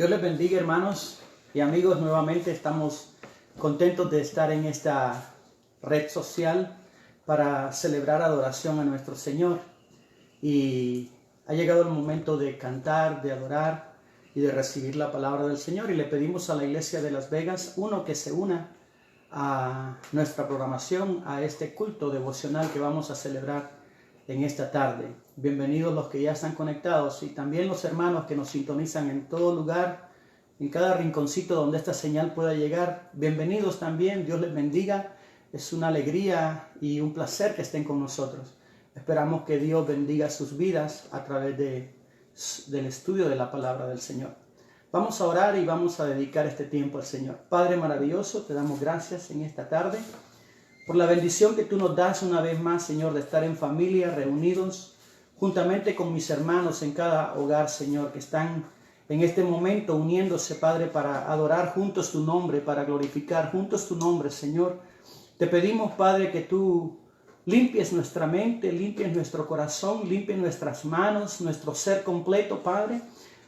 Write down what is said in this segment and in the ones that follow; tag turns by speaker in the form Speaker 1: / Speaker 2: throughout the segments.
Speaker 1: Dios les bendiga, hermanos y amigos. Nuevamente estamos contentos de estar en esta red social para celebrar adoración a nuestro Señor. Y ha llegado el momento de cantar, de adorar y de recibir la palabra del Señor. Y le pedimos a la iglesia de Las Vegas, que se una a nuestra programación, a este culto devocional que vamos a celebrar en esta tarde. Bienvenidos los que ya están conectados y también los hermanos que nos sintonizan en todo lugar, en cada rinconcito donde esta señal pueda llegar. Bienvenidos también, Dios les bendiga. Es una alegría y un placer que estén con nosotros. Esperamos que Dios bendiga sus vidas a través del estudio de la palabra del Señor. Vamos a orar y vamos a dedicar este tiempo al Señor. Padre maravilloso, te damos gracias en esta tarde por la bendición que tú nos das una vez más, Señor, de estar en familia, reunidos juntamente con mis hermanos en cada hogar, Señor, que están en este momento uniéndose, Padre, para adorar juntos tu nombre, para glorificar juntos tu nombre, Señor. Te pedimos, Padre, que tú limpies nuestra mente, limpies nuestro corazón, limpies nuestras manos, nuestro ser completo, Padre,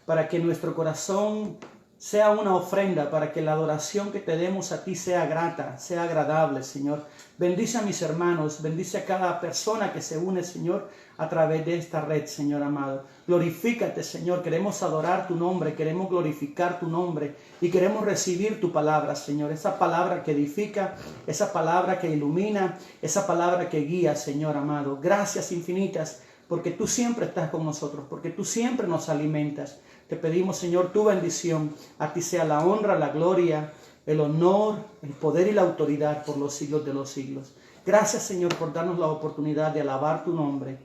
Speaker 1: para que nuestro corazón sea una ofrenda, para que la adoración que te demos a ti sea grata, sea agradable, Señor. Bendice a mis hermanos, bendice a cada persona que se une, Señor, a través de esta red, Señor amado. Glorifícate, Señor. Queremos adorar tu nombre, queremos glorificar tu nombre y queremos recibir tu palabra, Señor. Esa palabra que edifica, esa palabra que ilumina, esa palabra que guía, Señor amado. Gracias infinitas, porque tú siempre estás con nosotros, porque tú siempre nos alimentas. Te pedimos, Señor, tu bendición. A ti sea la honra, la gloria, el honor, el poder y la autoridad por los siglos de los siglos. Gracias, Señor, por darnos la oportunidad de alabar tu nombre,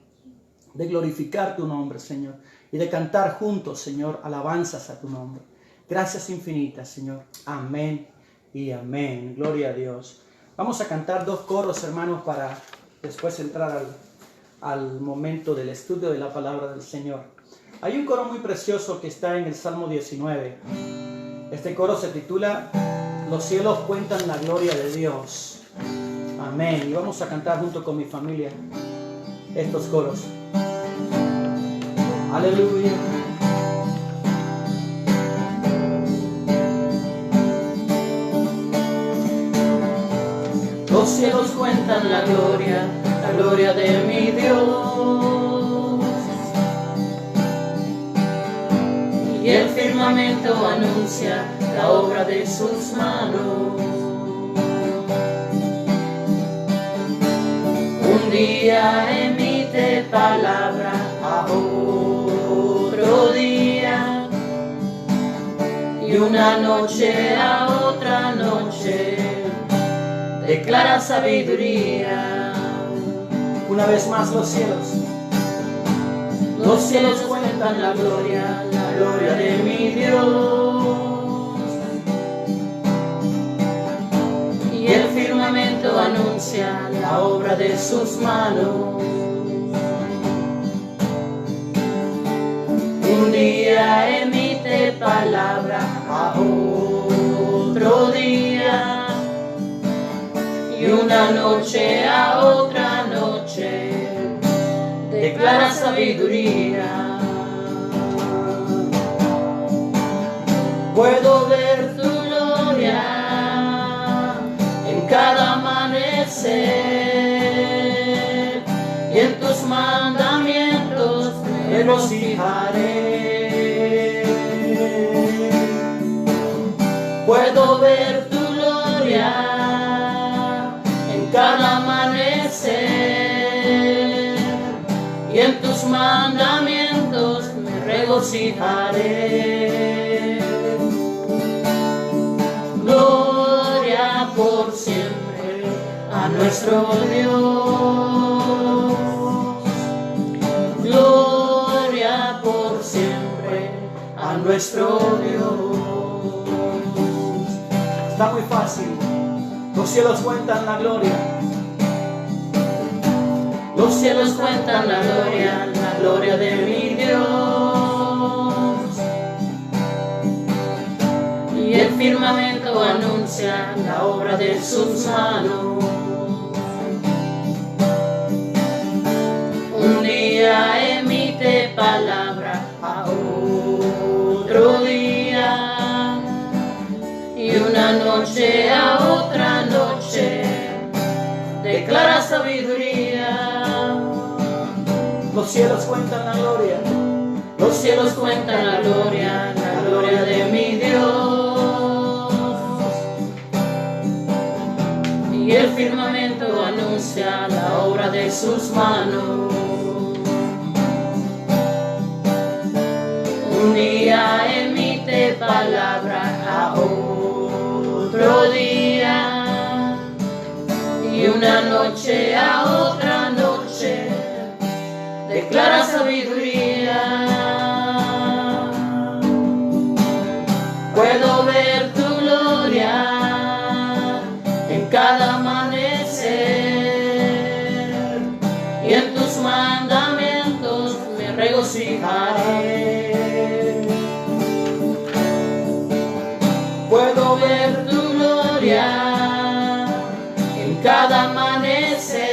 Speaker 1: de glorificar tu nombre, Señor, y de cantar juntos, Señor, alabanzas a tu nombre. Gracias infinitas, Señor. Amén y amén. Gloria a Dios. Vamos a cantar 2 coros, hermanos, para después entrar al momento del estudio de la palabra del Señor. Hay un coro muy precioso que está en el Salmo 19. Este coro se titula Los cielos cuentan la gloria de Dios. Amén. Y vamos a cantar junto con mi familia estos coros. Aleluya. Los cielos cuentan la gloria de mi Dios. Y el firmamento anuncia la obra de sus manos. Un día emite palabra a otro día, y una noche a otra noche declara sabiduría. Una vez más los cielos cuentan la gloria de mi Dios. Y el firmamento anuncia la obra de sus manos. Un día emite palabra a otro día, y una noche a otra noche declara sabiduría. Puedo ver tu gloria en cada amanecer, y en tus mandamientos me regocijaré. Puedo ver tu gloria en cada amanecer, y en tus mandamientos me regocijaré. Gloria por siempre a nuestro Dios. Gloria por siempre a nuestro Dios. Está muy fácil. Los cielos cuentan la gloria. Los cielos cuentan la gloria de mi Dios. Y el firmamento anuncia la obra de sus manos. Un día emite palabra a otro día,
Speaker 2: una noche a otra noche, declara sabiduría.
Speaker 1: Los cielos cuentan la gloria,
Speaker 2: los cielos cuentan la gloria de mi Dios. Y el firmamento anuncia la obra de sus manos. Un día emite palabra a otro día, y una noche a otra noche declara sabiduría. Puedo ver tu gloria en cada amanecer, y en tus mandamientos me regocijaré. Puedo ver tu gloria en cada amanecer,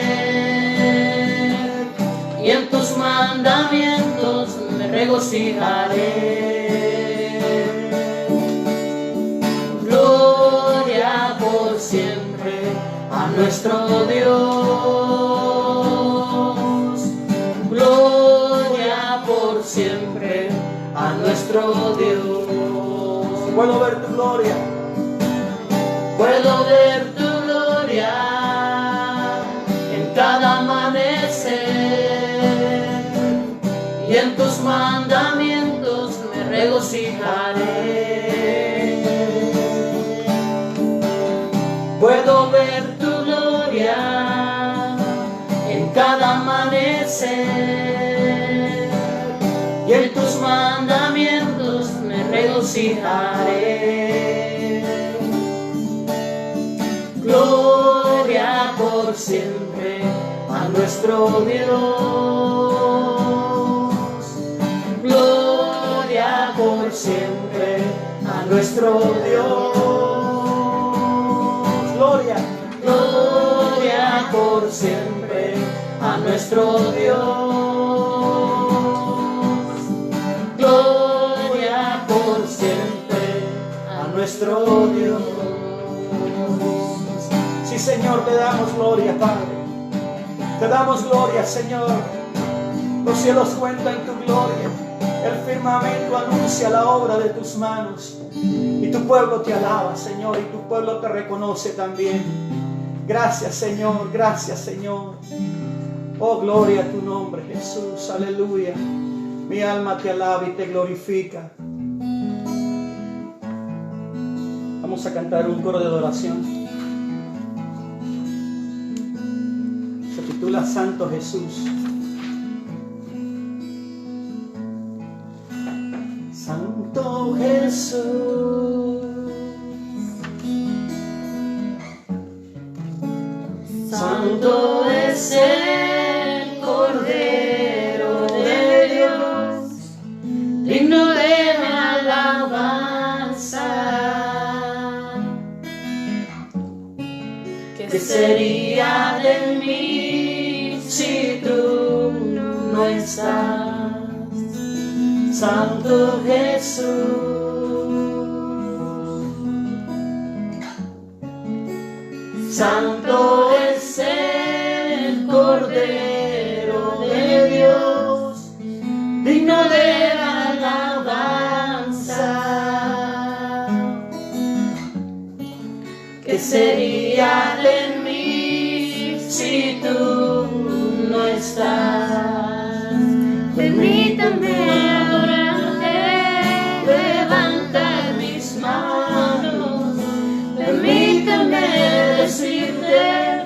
Speaker 2: y en tus mandamientos me regocijaré. Gloria por siempre a nuestro Dios. Gloria por siempre a nuestro Dios.
Speaker 1: puedo ver tu gloria,
Speaker 2: puedo ver tu gloria en cada amanecer, y en tus mandamientos me regocijaré. Puedo ver tu gloria en cada amanecer, y en tus mandamientos me regocijaré. Gloria por siempre a nuestro Dios. Gloria por siempre a nuestro Dios.
Speaker 1: gloria,
Speaker 2: Gloria por siempre a nuestro Dios. Gloria por siempre a nuestro Dios.
Speaker 1: sí Señor, te damos gloria, Padre, te damos gloria, Señor. Los cielos cuentan tu gloria, el firmamento anuncia la obra de tus manos, y tu pueblo te alaba, Señor, y tu pueblo te reconoce también. Gracias, Señor, gracias, Señor. Oh, gloria a tu nombre, Jesús, aleluya. Mi alma te alaba y te glorifica. Vamos a cantar un coro de adoración. Se titula Santo Jesús. Santo Jesús,
Speaker 2: Santo es el Cordero de Dios, digno de alabanza. ¿Qué sería de mí si tú no estás? Santo Jesús, Santo es el Cordero de Dios, digno de alabanza. ¿Qué sería de mí si tú no estás? Permítame adorarte, levantar mis manos. Permítame decirte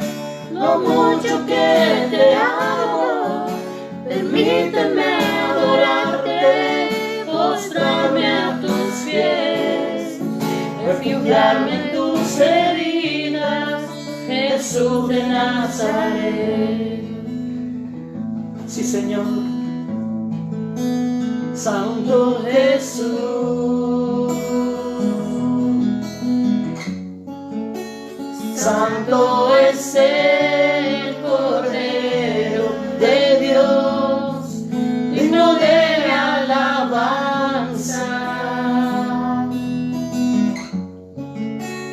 Speaker 2: lo mucho que te amo. Permíteme adorarte, postrarme a tus pies, refugiarme en tus heridas, Jesús de Nazaret.
Speaker 1: sí Señor.
Speaker 2: Santo Jesús, Santo es el Cordero de Dios, digno de alabanza.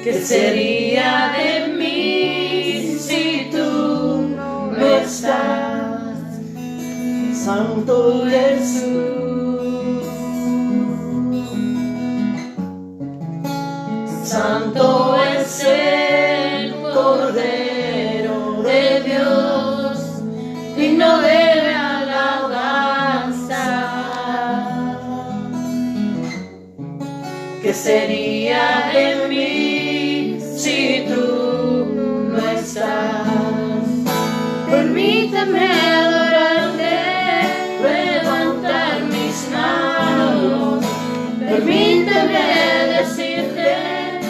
Speaker 2: ¿Qué sería de mí si tú no estás?
Speaker 1: Santo Jesús.
Speaker 2: Santo es el Cordero de Dios, digno de alabanza. ¿Qué sería de mí si tú no estás? Permíteme adorarte, levantar mis manos, permíteme decirte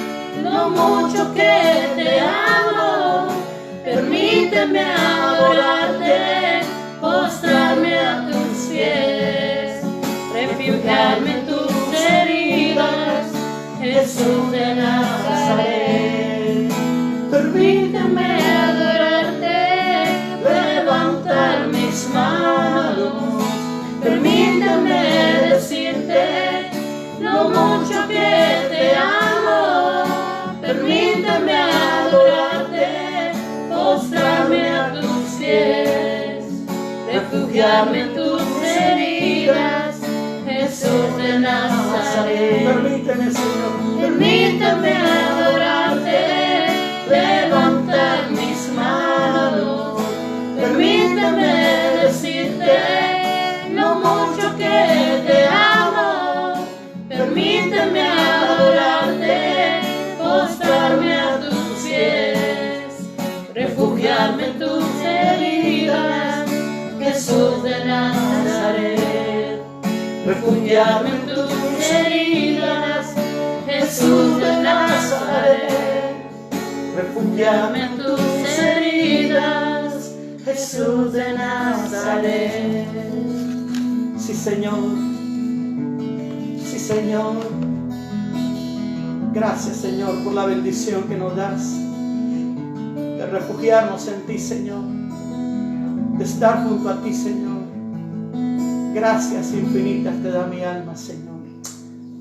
Speaker 2: lo mucho que te amo, permíteme adorarte, postrarme a tus pies, refugiarme en tus heridas, Jesús de Nazaret. Permíteme adorarte, levantar mis manos, permíteme decirte lo mucho que te amo, permíteme adorarte, postrarme a tus pies, refugiarme en tus heridas, Jesús de Nazaret.
Speaker 1: Permíteme, Señor.
Speaker 2: Permíteme adorarte, levantar mis manos, permíteme decirte lo mucho que te amo, permíteme adorarte, postrarme a tus pies, refugiarme en tus heridas, Jesús de Nazaret. Refugiarme en tus heridas, Jesús de Nazaret. Refugiarme en tus heridas, Jesús de Nazaret.
Speaker 1: Sí, Señor. Sí, Señor. Gracias, Señor, por la bendición que nos das de refugiarnos en ti, Señor, de estar junto a ti, Señor. Gracias infinitas te da mi alma, Señor.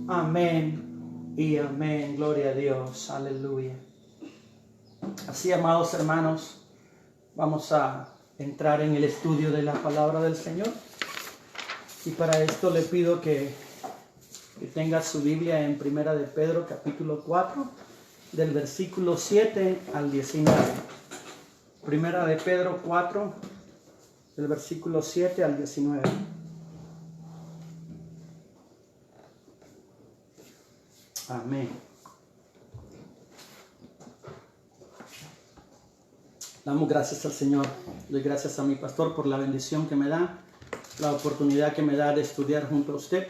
Speaker 1: Amén y amén. Gloria a Dios. Aleluya. Así, amados hermanos, vamos a entrar en el estudio de la palabra del Señor. Y para esto le pido que tenga su Biblia en Primera de Pedro, capítulo 4, del versículo 7 al 19. Primera de Pedro 4, del versículo 7 al 19. Amén. Damos gracias al Señor. Doy gracias a mi pastor por la bendición que me da, la oportunidad que me da de estudiar junto a usted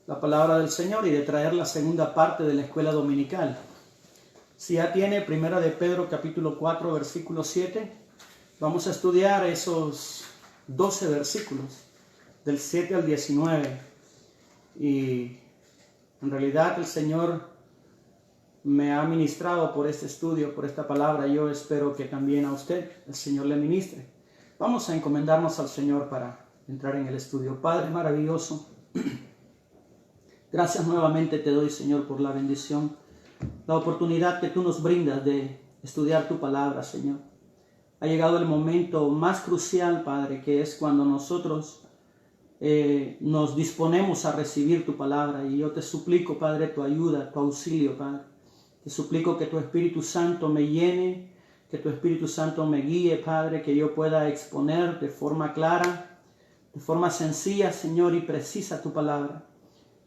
Speaker 1: la palabra del Señor y de traer la segunda parte de la escuela dominical. Si ya tiene Primera de Pedro capítulo 4 versículo 7, vamos a estudiar esos 12 versículos del 7 al 19. Y en realidad el Señor me ha ministrado por este estudio, por esta palabra. Yo espero que también a usted el Señor le ministre. Vamos a encomendarnos al Señor para entrar en el estudio. Padre maravilloso, gracias nuevamente te doy, Señor, por la bendición, la oportunidad que tú nos brindas de estudiar tu palabra, Señor. Ha llegado el momento más crucial, Padre, que es cuando nosotros nos disponemos a recibir tu palabra. Y yo te suplico, Padre, tu ayuda, tu auxilio, Padre. Te suplico que tu Espíritu Santo me llene, que tu Espíritu Santo me guíe, Padre, que yo pueda exponer de forma clara, de forma sencilla, Señor, y precisa tu palabra.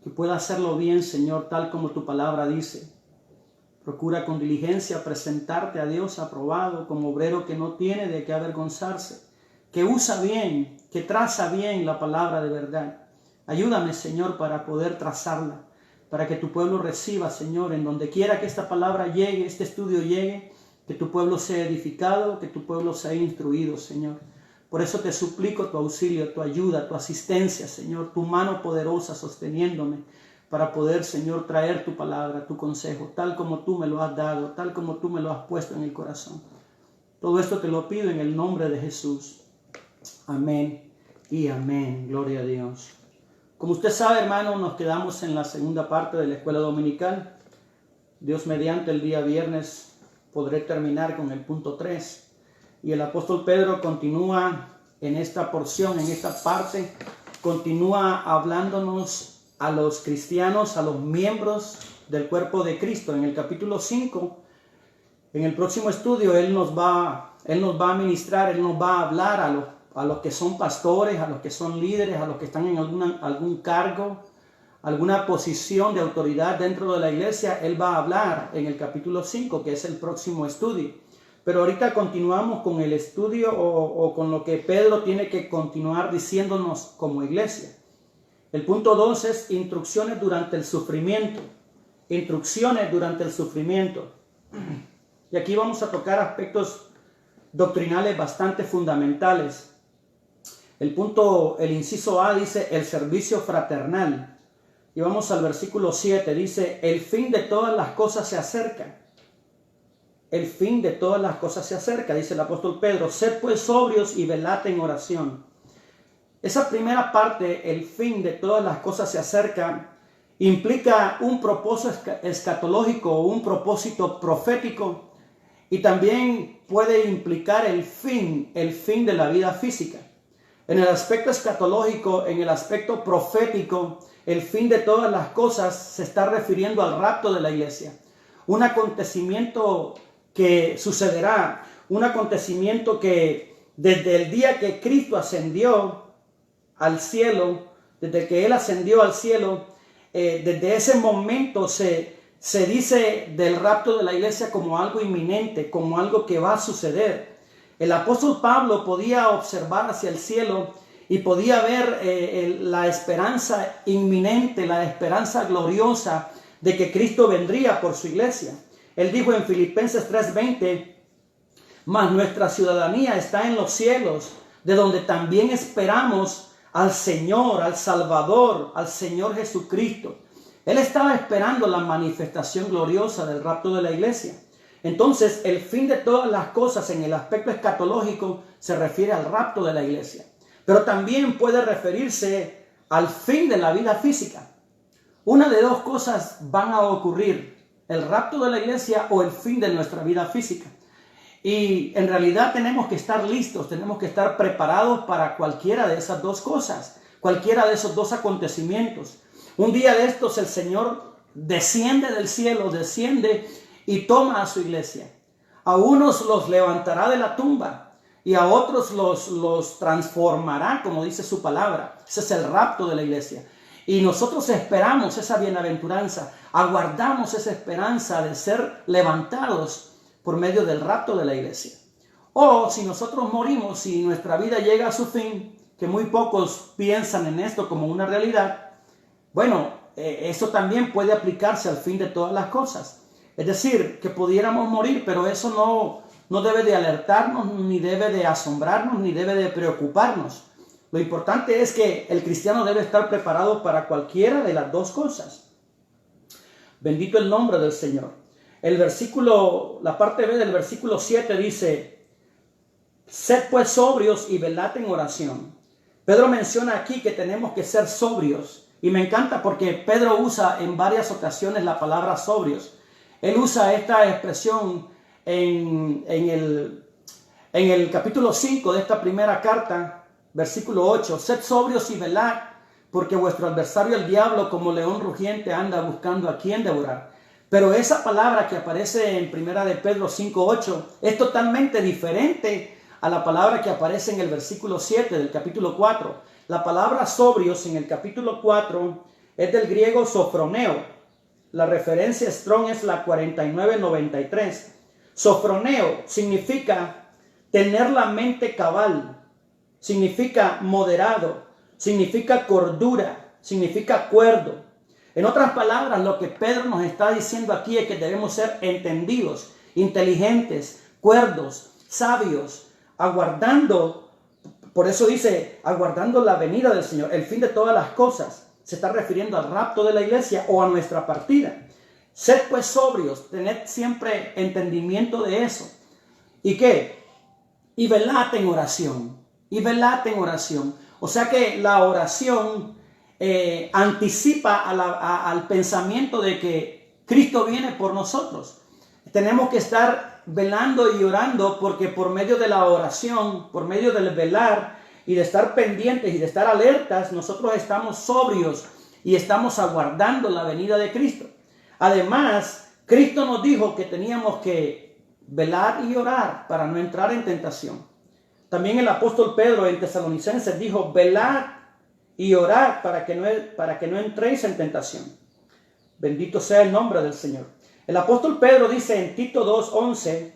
Speaker 1: Que pueda hacerlo bien, Señor, tal como tu palabra dice. Procura con diligencia presentarte a Dios aprobado, como obrero que no tiene de qué avergonzarse, que usa bien, que traza bien la palabra de verdad. Ayúdame, Señor, para poder trazarla, para que tu pueblo reciba, Señor, en donde quiera que esta palabra llegue, este estudio llegue, que tu pueblo sea edificado, que tu pueblo sea instruido, Señor. Por eso te suplico tu auxilio, tu ayuda, tu asistencia, Señor, tu mano poderosa sosteniéndome para poder, Señor, traer tu palabra, tu consejo, tal como tú me lo has dado, tal como tú me lo has puesto en el corazón. Todo esto te lo pido en el nombre de Jesús. Amén y amén. Gloria a Dios. Como usted sabe, hermano, nos quedamos en la segunda parte de la escuela dominical. Dios mediante el día viernes podré terminar con el punto 3. Y el apóstol Pedro continúa en esta porción, en esta parte, continúa hablándonos a los cristianos, a los miembros del cuerpo de Cristo. En el capítulo 5, en el próximo estudio, Él nos va a ministrar, Él nos va a hablar a los que son pastores, a los que son líderes, a los que están en algún cargo, alguna posición de autoridad dentro de la iglesia. Él va a hablar en el capítulo 5, que es el próximo estudio. Pero ahorita continuamos con el estudio o con lo que Pedro tiene que continuar diciéndonos como iglesia. El punto 2 es instrucciones durante el sufrimiento. Instrucciones durante el sufrimiento. Y aquí vamos a tocar aspectos doctrinales bastante fundamentales. El inciso A dice el servicio fraternal. Y vamos al versículo 7, dice, el fin de todas las cosas se acerca. El fin de todas las cosas se acerca, dice el apóstol Pedro, sed pues sobrios y velad en oración. Esa primera parte, el fin de todas las cosas se acerca, implica un propósito escatológico o un propósito profético, y también puede implicar el fin de la vida física. En el aspecto escatológico, en el aspecto profético, el fin de todas las cosas se está refiriendo al rapto de la iglesia. Un acontecimiento que sucederá, un acontecimiento que desde el día que Cristo ascendió al cielo, desde que Él ascendió al cielo, desde ese momento se dice del rapto de la iglesia como algo inminente, como algo que va a suceder. El apóstol Pablo podía observar hacia el cielo y podía ver la esperanza inminente, la esperanza gloriosa de que Cristo vendría por su iglesia. Él dijo en Filipenses 3:20, mas nuestra ciudadanía está en los cielos, de donde también esperamos al Señor, al Salvador, al Señor Jesucristo. Él estaba esperando la manifestación gloriosa del rapto de la iglesia. Entonces, el fin de todas las cosas en el aspecto escatológico se refiere al rapto de la iglesia. Pero también puede referirse al fin de la vida física. Una de dos cosas van a ocurrir: el rapto de la iglesia o el fin de nuestra vida física. Y en realidad tenemos que estar listos, tenemos que estar preparados para cualquiera de esas dos cosas, cualquiera de esos dos acontecimientos. Un día de estos el Señor desciende del cielo, desciende y toma a su iglesia. A unos los levantará de la tumba y a otros los transformará, como dice su palabra. Ese es el rapto de la iglesia. Y nosotros esperamos esa bienaventuranza, aguardamos esa esperanza de ser levantados por medio del rapto de la iglesia. O si nosotros morimos, si nuestra vida llega a su fin, que muy pocos piensan en esto como una realidad, bueno, eso también puede aplicarse al fin de todas las cosas. Es decir, que pudiéramos morir, pero eso no debe de alertarnos, ni debe de asombrarnos, ni debe de preocuparnos. Lo importante es que el cristiano debe estar preparado para cualquiera de las dos cosas. Bendito el nombre del Señor. La parte B del versículo 7 dice, sed pues sobrios y velad en oración. Pedro menciona aquí que tenemos que ser sobrios. Y me encanta porque Pedro usa en varias ocasiones la palabra sobrios. Él usa esta expresión en el capítulo 5 de esta primera carta, versículo 8. Sed sobrios y velad, porque vuestro adversario el diablo como león rugiente anda buscando a quien devorar. Pero esa palabra que aparece en primera de Pedro 5:8 es totalmente diferente a la palabra que aparece en el versículo 7 del capítulo 4. La palabra sobrios en el capítulo 4 es del griego sofroneo. La referencia Strong es la 4993. Sofroneo significa tener la mente cabal, significa moderado, significa cordura, significa cuerdo. En otras palabras, lo que Pedro nos está diciendo aquí es que debemos ser entendidos, inteligentes, cuerdos, sabios, aguardando. Por eso dice, aguardando la venida del Señor, el fin de todas las cosas. Se está refiriendo al rapto de la iglesia o a nuestra partida. Sed pues sobrios, tened siempre entendimiento de eso. ¿Y qué? Y velad en oración. Y velad en oración. O sea que la oración anticipa al pensamiento de que Cristo viene por nosotros. Tenemos que estar velando y orando, porque por medio de la oración, por medio del velar y de estar pendientes y de estar alertas, nosotros estamos sobrios y estamos aguardando la venida de Cristo. Además, Cristo nos dijo que teníamos que velar y orar para no entrar en tentación. También el apóstol Pedro en Tesalonicenses dijo: velad y orad para que no entréis en tentación. Bendito sea el nombre del Señor. El apóstol Pedro dice en Tito 2:11: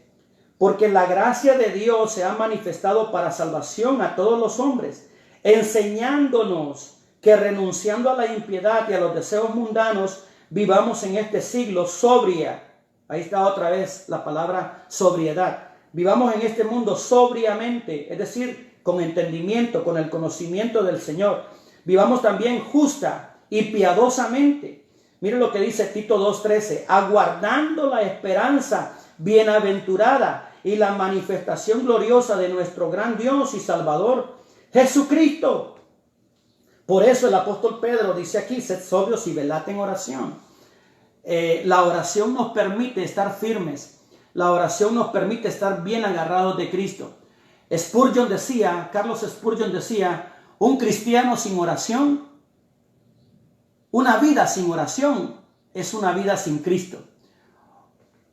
Speaker 1: porque la gracia de Dios se ha manifestado para salvación a todos los hombres, enseñándonos que renunciando a la impiedad y a los deseos mundanos, vivamos en este siglo sobria. Ahí está otra vez la palabra sobriedad. Vivamos en este mundo sobriamente, es decir, con entendimiento, con el conocimiento del Señor. Vivamos también justa y piadosamente. Mire lo que dice Tito 2:13: aguardando la esperanza bienaventurada y la manifestación gloriosa de nuestro gran Dios y Salvador, Jesucristo. Por eso el apóstol Pedro dice aquí: sed sobrios y velad en oración. La oración nos permite estar firmes. La oración nos permite estar bien agarrados de Cristo. Carlos Spurgeon decía: un cristiano sin oración, una vida sin oración es una vida sin Cristo.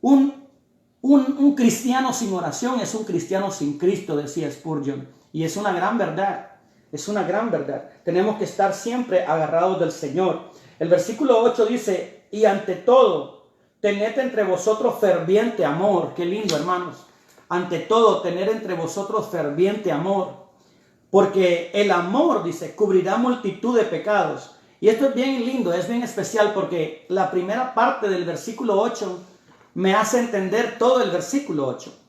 Speaker 1: Un cristiano sin oración es un cristiano sin Cristo, decía Spurgeon. Y es una gran verdad. Es una gran verdad. Tenemos que estar siempre agarrados del Señor. El versículo 8 dice: y ante todo, tened entre vosotros ferviente amor. Qué lindo, hermanos. Ante todo, tener entre vosotros ferviente amor. Porque el amor, dice, cubrirá multitud de pecados. Y esto es bien lindo, es bien especial, porque la primera parte del versículo 8 me hace entender todo el versículo 8.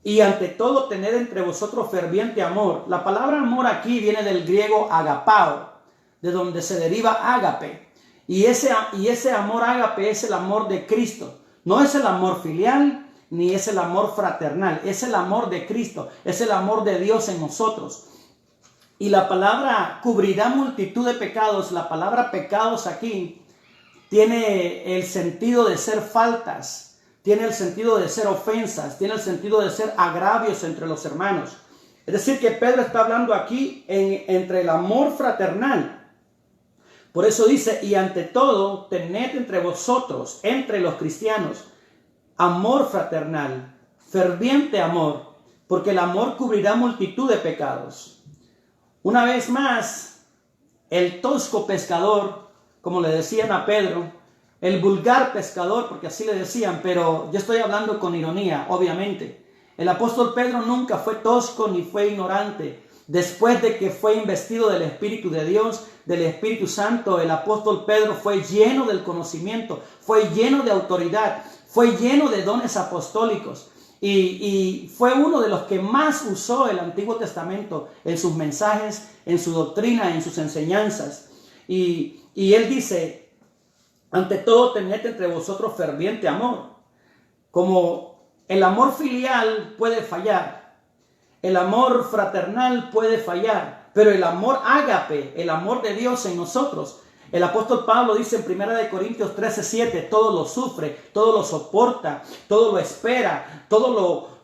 Speaker 1: Y ante todo, tened entre vosotros ferviente amor. La palabra amor aquí viene del griego agapao, de donde se deriva ágape. Y ese amor ágape es el amor de Cristo. No es el amor filial, ni es el amor fraternal. Es el amor de Cristo. Es el amor de Dios en nosotros. Y la palabra cubrirá multitud de pecados. La palabra pecados aquí tiene el sentido de ser faltas. Tiene el sentido de ser ofensas, tiene el sentido de ser agravios entre los hermanos. Es decir, que Pedro está hablando aquí entre el amor fraternal. Por eso dice: y ante todo, tened entre vosotros, entre los cristianos, amor fraternal, ferviente amor, porque el amor cubrirá multitud de pecados. Una vez más, el tosco pescador, como le decían a Pedro, el vulgar pescador, porque así le decían, pero yo estoy hablando con ironía, obviamente. El apóstol Pedro nunca fue tosco ni fue ignorante. Después de que fue investido del Espíritu de Dios, del Espíritu Santo, el apóstol Pedro fue lleno del conocimiento, fue lleno de autoridad, fue lleno de dones apostólicos. Y fue uno de los que más usó el Antiguo Testamento en sus mensajes, en su doctrina, en sus enseñanzas. Y él dice: ante todo, tened entre vosotros ferviente amor. Como el amor filial puede fallar, el amor fraternal puede fallar, pero el amor ágape, el amor de Dios en nosotros, el apóstol Pablo dice en 1 Corintios 13:7, todo lo sufre, todo lo soporta, todo lo espera, todo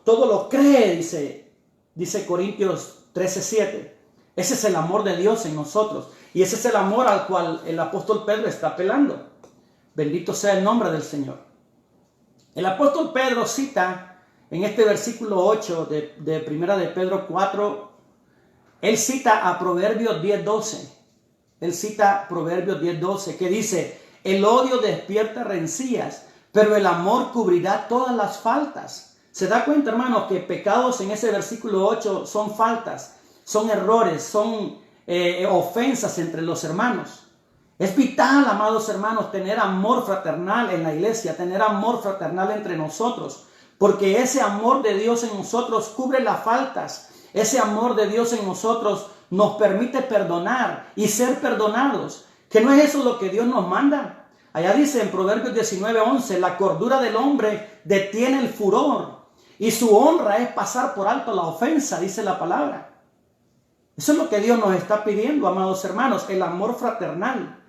Speaker 1: lo cree, dice Corintios 13:7. Ese es el amor de Dios en nosotros, y ese es el amor al cual el apóstol Pedro está apelando. Bendito sea el nombre del Señor. El apóstol Pedro cita en este versículo 8 de 1 de Pedro 4, él cita a Proverbios 10:12. Él cita Proverbios 10:12, que dice: el odio despierta rencillas, pero el amor cubrirá todas las faltas. ¿Se da cuenta, hermanos, que pecados en ese versículo 8 son faltas, son errores, son ofensas entre los hermanos? Es vital, amados hermanos, tener amor fraternal en la iglesia, tener amor fraternal entre nosotros, porque ese amor de Dios en nosotros cubre las faltas. Ese amor de Dios en nosotros nos permite perdonar y ser perdonados. ¿Que no es eso lo que Dios nos manda? Allá dice en Proverbios 19:11, la cordura del hombre detiene el furor y su honra es pasar por alto la ofensa, dice la palabra. Eso es lo que Dios nos está pidiendo, amados hermanos, el amor fraternal.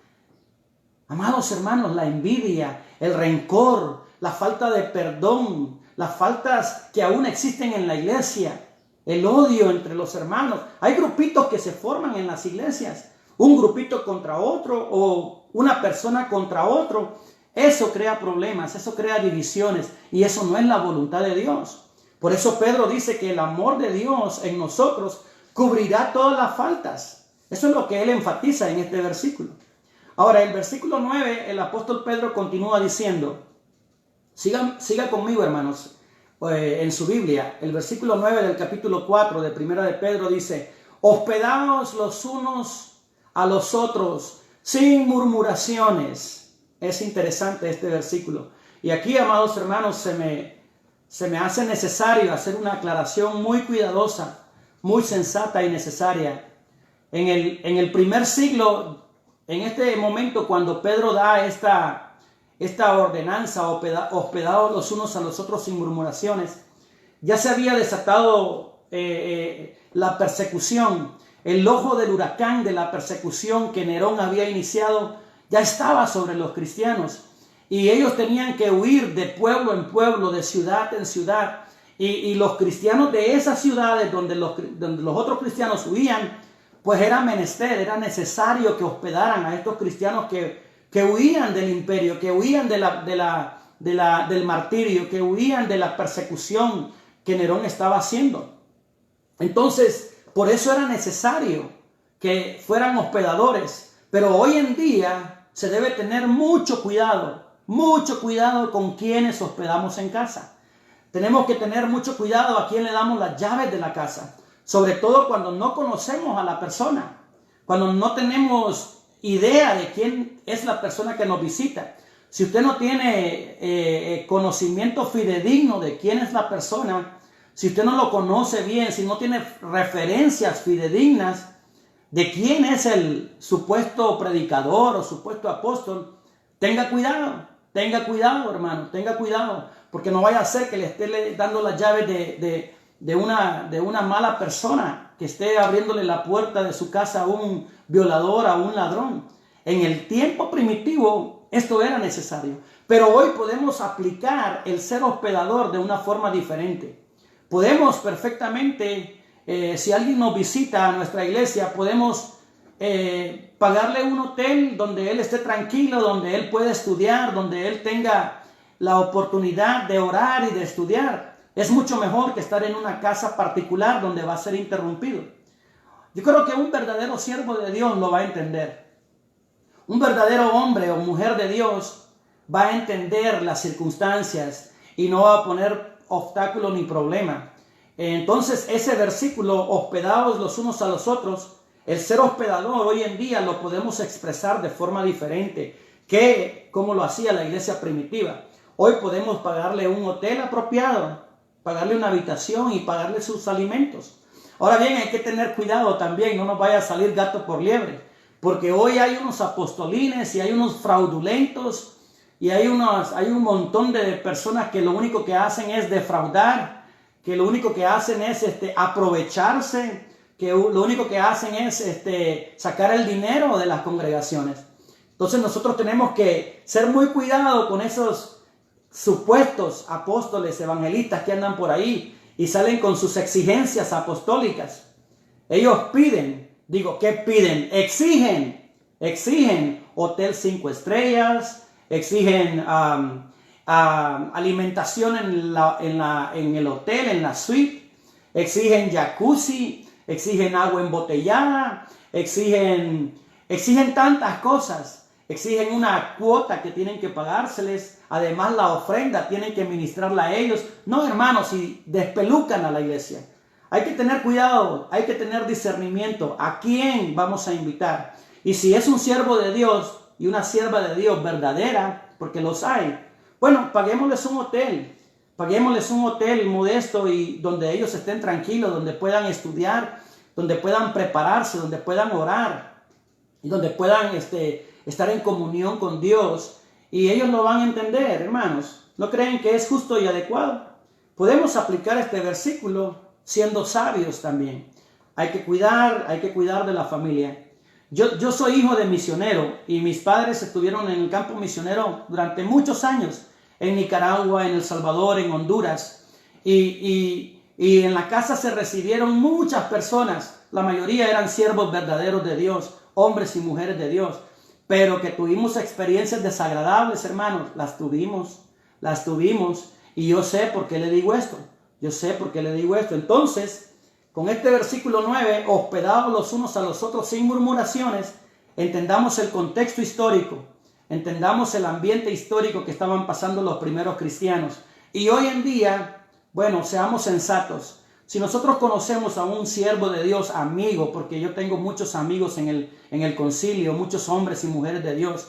Speaker 1: Amados hermanos, la envidia, el rencor, la falta de perdón, las faltas que aún existen en la iglesia, el odio entre los hermanos. Hay grupitos que se forman en las iglesias, un grupito contra otro o una persona contra otro. Eso crea problemas, eso crea divisiones y eso no es la voluntad de Dios. Por eso Pedro dice que el amor de Dios en nosotros cubrirá todas las faltas. Eso es lo que él enfatiza en este versículo. Ahora, el versículo 9, el apóstol Pedro continúa diciendo, siga conmigo, hermanos, en su Biblia. El versículo 9 del capítulo 4 de Primera de Pedro dice, hospedaos los unos a los otros sin murmuraciones. Es interesante este versículo. Y aquí, amados hermanos, se me hace necesario hacer una aclaración muy cuidadosa, muy sensata y necesaria. En el primer siglo, en este momento cuando Pedro da esta ordenanza, hospedados los unos a los otros sin murmuraciones, ya se había desatado la persecución, el ojo del huracán de la persecución que Nerón había iniciado, ya estaba sobre los cristianos. Y ellos tenían que huir de pueblo en pueblo, de ciudad en ciudad. Y los cristianos de esas ciudades donde los otros cristianos huían, pues era menester, era necesario que hospedaran a estos cristianos que huían del imperio, que huían del martirio, que huían de la persecución que Nerón estaba haciendo. Entonces, por eso era necesario que fueran hospedadores. Pero hoy en día se debe tener mucho cuidado con quienes hospedamos en casa. Tenemos que tener mucho cuidado a quién le damos las llaves de la casa, sobre todo cuando no conocemos a la persona, cuando no tenemos idea de quién es la persona que nos visita. Si usted no tiene conocimiento fidedigno de quién es la persona, si usted no lo conoce bien, si no tiene referencias fidedignas de quién es el supuesto predicador o supuesto apóstol, tenga cuidado, hermano, tenga cuidado, porque no vaya a ser que le esté dando las llaves de una mala persona, que esté abriéndole la puerta de su casa a un violador, a un ladrón. En el tiempo primitivo esto era necesario, pero hoy podemos aplicar el ser hospedador de una forma diferente. Podemos perfectamente, si alguien nos visita a nuestra iglesia, podemos pagarle un hotel donde él esté tranquilo, donde él pueda estudiar, donde él tenga la oportunidad de orar y de estudiar. Es mucho mejor que estar en una casa particular donde va a ser interrumpido. Yo creo que un verdadero siervo de Dios lo va a entender. Un verdadero hombre o mujer de Dios va a entender las circunstancias y no va a poner obstáculo ni problema. Entonces ese versículo, hospedados los unos a los otros, el ser hospedador hoy en día lo podemos expresar de forma diferente que como lo hacía la iglesia primitiva. Hoy podemos pagarle un hotel apropiado, pagarle una habitación y pagarle sus alimentos. Ahora bien, hay que tener cuidado también, no nos vaya a salir gato por liebre, porque hoy hay unos apostolines y hay unos fraudulentos y hay un montón de personas que lo único que hacen es defraudar, que lo único que hacen es aprovecharse, que lo único que hacen es sacar el dinero de las congregaciones. Entonces nosotros tenemos que ser muy cuidados con esos supuestos apóstoles evangelistas que andan por ahí y salen con sus exigencias apostólicas. Ellos piden, ¿qué piden? Exigen hotel 5 estrellas, exigen alimentación en el hotel, en la suite, exigen jacuzzi, exigen agua embotellada, exigen tantas cosas. Exigen una cuota que tienen que pagárseles. Además, la ofrenda tienen que ministrarla a ellos. No, hermanos, y despelucan a la iglesia. Hay que tener cuidado, hay que tener discernimiento. ¿A quién vamos a invitar? Y si es un siervo de Dios y una sierva de Dios verdadera, porque los hay, bueno, paguémosles un hotel modesto y donde ellos estén tranquilos, donde puedan estudiar, donde puedan prepararse, donde puedan orar y donde puedan estar en comunión con Dios, y ellos lo van a entender, hermanos. ¿No creen que es justo y adecuado? Podemos aplicar este versículo siendo sabios también. Hay que cuidar de la familia. Yo soy hijo de misionero y mis padres estuvieron en el campo misionero durante muchos años, en Nicaragua, en El Salvador, en Honduras. Y en la casa se recibieron muchas personas. La mayoría eran siervos verdaderos de Dios, hombres y mujeres de Dios. Pero que tuvimos experiencias desagradables, hermanos, las tuvimos. Y yo sé por qué le digo esto. Entonces, con este versículo 9, hospedados los unos a los otros sin murmuraciones, entendamos el contexto histórico, entendamos el ambiente histórico que estaban pasando los primeros cristianos. Y hoy en día, bueno, seamos sensatos. Si nosotros conocemos a un siervo de Dios, amigo, porque yo tengo muchos amigos en el concilio, muchos hombres y mujeres de Dios,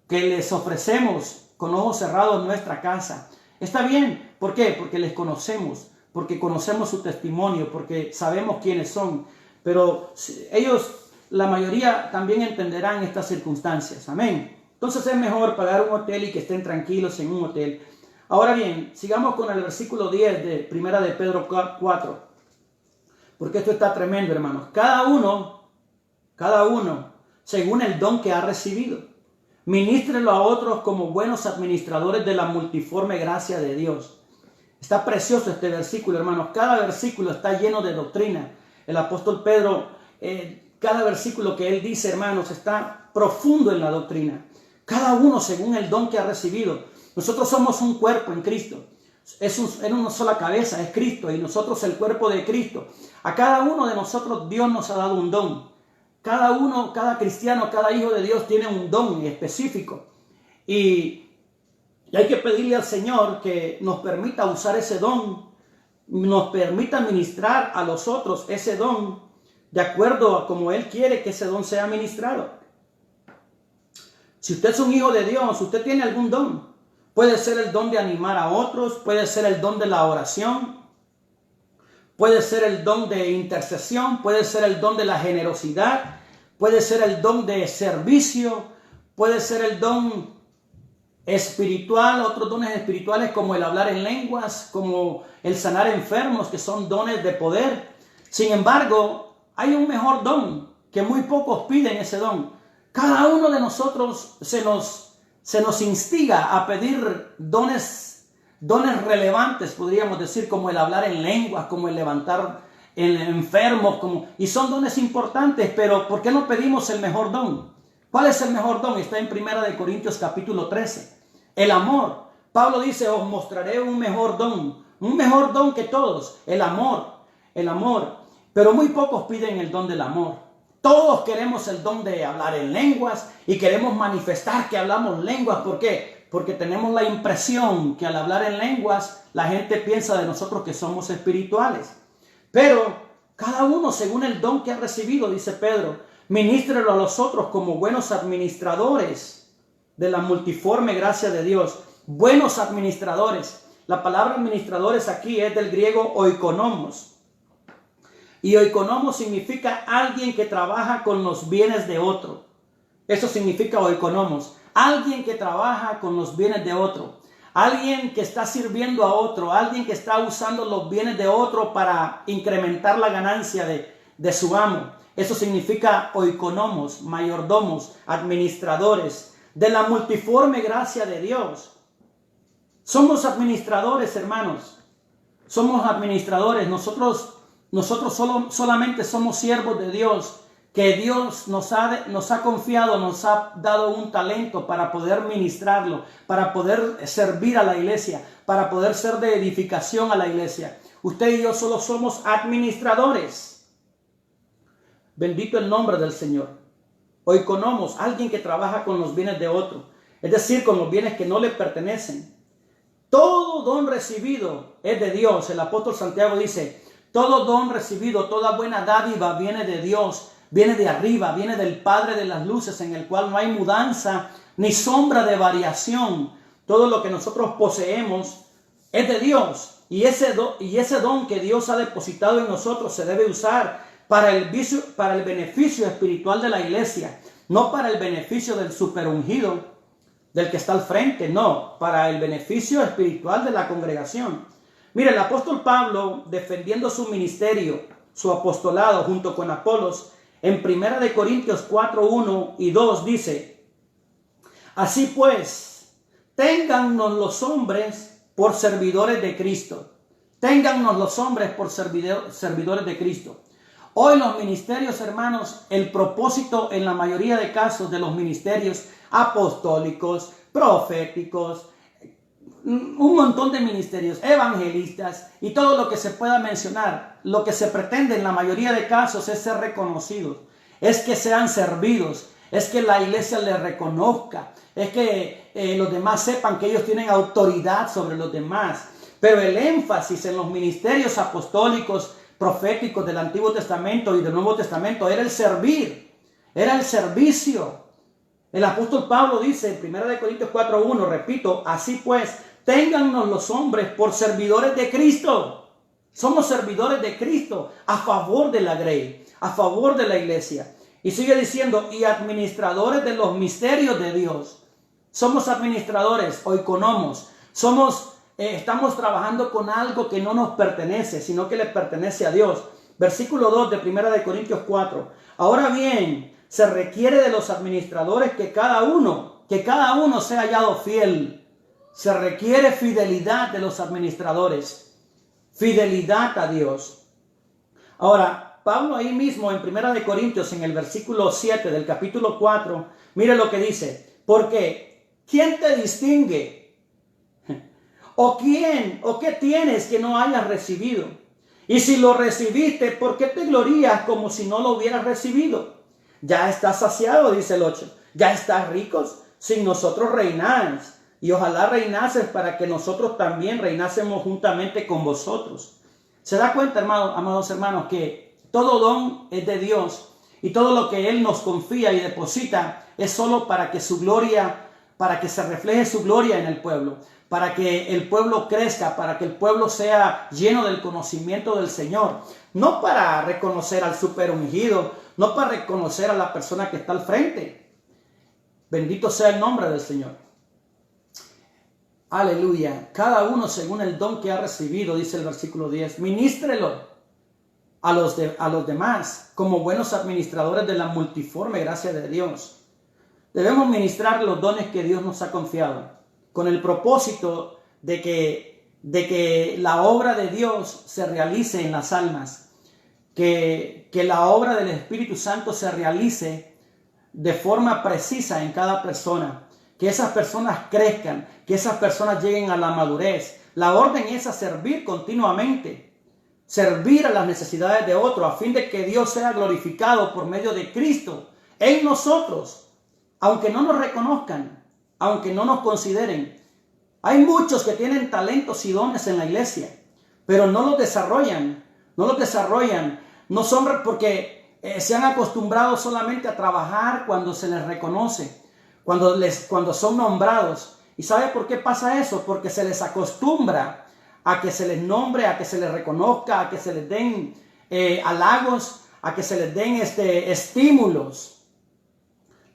Speaker 1: que les ofrecemos con ojos cerrados nuestra casa. Está bien, ¿por qué? Porque les conocemos, porque conocemos su testimonio, porque sabemos quiénes son. Pero ellos, la mayoría, también entenderán estas circunstancias. Amén. Entonces es mejor pagar un hotel y que estén tranquilos en un hotel. Ahora bien, sigamos con el versículo 10 de Primera de Pedro 4. Porque esto está tremendo, hermanos. Cada uno, según el don que ha recibido, ministrelo a otros como buenos administradores de la multiforme gracia de Dios. Está precioso este versículo, hermanos. Cada versículo está lleno de doctrina. El apóstol Pedro, cada versículo que él dice, hermanos, está profundo en la doctrina. Cada uno según el don que ha recibido. Nosotros somos un cuerpo en Cristo. Es una sola cabeza, es Cristo, y nosotros el cuerpo de Cristo. A cada uno de nosotros Dios nos ha dado un don. Cada cristiano, cada hijo de Dios tiene un don específico. Y hay que pedirle al Señor que nos permita usar ese don, nos permita ministrar a los otros ese don, de acuerdo a como Él quiere que ese don sea ministrado. Si usted es un hijo de Dios, usted tiene algún don. Puede ser el don de animar a otros, puede ser el don de la oración, puede ser el don de intercesión, puede ser el don de la generosidad, puede ser el don de servicio, puede ser el don espiritual, otros dones espirituales como el hablar en lenguas, como el sanar enfermos, que son dones de poder. Sin embargo, hay un mejor don, que muy pocos piden ese don. Cada uno de nosotros se nos instiga a pedir dones relevantes, podríamos decir, como el hablar en lenguas, como el levantar enfermos, y son dones importantes, pero ¿por qué no pedimos el mejor don? ¿Cuál es el mejor don? Está en 1 Corintios capítulo 13. El amor. Pablo dice, os mostraré un mejor don que todos, el amor. Pero muy pocos piden el don del amor. Todos queremos el don de hablar en lenguas y queremos manifestar que hablamos lenguas. ¿Por qué? Porque tenemos la impresión que al hablar en lenguas la gente piensa de nosotros que somos espirituales. Pero cada uno según el don que ha recibido, dice Pedro, ministrelo a los otros como buenos administradores de la multiforme gracia de Dios. Buenos administradores. La palabra administradores aquí es del griego oikonomos. Y oikonomos significa alguien que trabaja con los bienes de otro. Eso significa oikonomos. Alguien que trabaja con los bienes de otro. Alguien que está sirviendo a otro. Alguien que está usando los bienes de otro para incrementar la ganancia de su amo. Eso significa oikonomos, mayordomos, administradores de la multiforme gracia de Dios. Somos administradores, hermanos. Somos administradores. Nosotros solamente somos siervos de Dios, que Dios nos ha confiado, nos ha dado un talento para poder ministrarlo, para poder servir a la iglesia, para poder ser de edificación a la iglesia. Usted y yo solo somos administradores. Bendito el nombre del Señor. Oikonomos, alguien que trabaja con los bienes de otro, es decir, con los bienes que no le pertenecen. Todo don recibido es de Dios. El apóstol Santiago dice, todo don recibido, toda buena dádiva viene de Dios, viene de arriba, viene del Padre de las luces, en el cual no hay mudanza ni sombra de variación. Todo lo que nosotros poseemos es de Dios. Y ese don que Dios ha depositado en nosotros se debe usar para el beneficio espiritual de la iglesia, no para el beneficio del superungido, del que está al frente, no, para el beneficio espiritual de la congregación. Mire, el apóstol Pablo, defendiendo su ministerio, su apostolado junto con Apolos, En 1 Corintios 4, 1 y 2 dice: así pues, téngannos los hombres por servidores de Cristo. Téngannos los hombres por servidores de Cristo. Hoy los ministerios, hermanos, el propósito en la mayoría de casos de los ministerios apostólicos, proféticos, un montón de ministerios, evangelistas y todo lo que se pueda mencionar, lo que se pretende en la mayoría de casos es ser reconocidos, es que sean servidos, es que la iglesia les reconozca, es que los demás sepan que ellos tienen autoridad sobre los demás. Pero el énfasis en los ministerios apostólicos, proféticos del Antiguo Testamento y del Nuevo Testamento era el servir, era el servicio. El apóstol Pablo dice en 1 Corintios 4:1, repito, así pues, téngannos los hombres por servidores de Cristo. Somos servidores de Cristo a favor de la grey, a favor de la iglesia. Y sigue diciendo, y administradores de los misterios de Dios. Somos administradores, oikonomos, estamos trabajando con algo que no nos pertenece, sino que le pertenece a Dios. Versículo 2 de 1 Corintios 4. Ahora bien, se requiere de los administradores que cada uno sea hallado fiel. Se requiere fidelidad de los administradores. Fidelidad a Dios. Ahora, Pablo ahí mismo en 1 Corintios, en el versículo 7 del capítulo 4, mire lo que dice. Porque, ¿quién te distingue? ¿O qué tienes que no hayas recibido? Y si lo recibiste, ¿por qué te glorías como si no lo hubieras recibido? Ya estás saciado, dice el 8. Ya estás ricos, sin nosotros reináis. Y ojalá reinases para que nosotros también reinásemos juntamente con vosotros. ¿Se da cuenta, amados hermanos, que todo don es de Dios? Y todo lo que Él nos confía y deposita es solo para que su gloria, para que se refleje su gloria en el pueblo. Para que el pueblo crezca, para que el pueblo sea lleno del conocimiento del Señor. No para reconocer al super ungido, no para reconocer a la persona que está al frente. Bendito sea el nombre del Señor. Aleluya. Cada uno según el don que ha recibido, dice el versículo 10. Ministrelo a los demás como buenos administradores de la multiforme gracia de Dios. Debemos ministrar los dones que Dios nos ha confiado, con el propósito de que la obra de Dios se realice en las almas, que la obra del Espíritu Santo se realice de forma precisa en cada persona, que esas personas crezcan, que esas personas lleguen a la madurez. La orden es a servir continuamente, servir a las necesidades de otro, a fin de que Dios sea glorificado por medio de Cristo en nosotros, aunque no nos reconozcan, aunque no nos consideren. Hay muchos que tienen talentos y dones en la iglesia, pero no los desarrollan, no son porque se han acostumbrado solamente a trabajar cuando se les reconoce, cuando son nombrados. ¿Y sabe por qué pasa eso? Porque se les acostumbra a que se les nombre, a que se les reconozca, a que se les den halagos, a que se les den estímulos.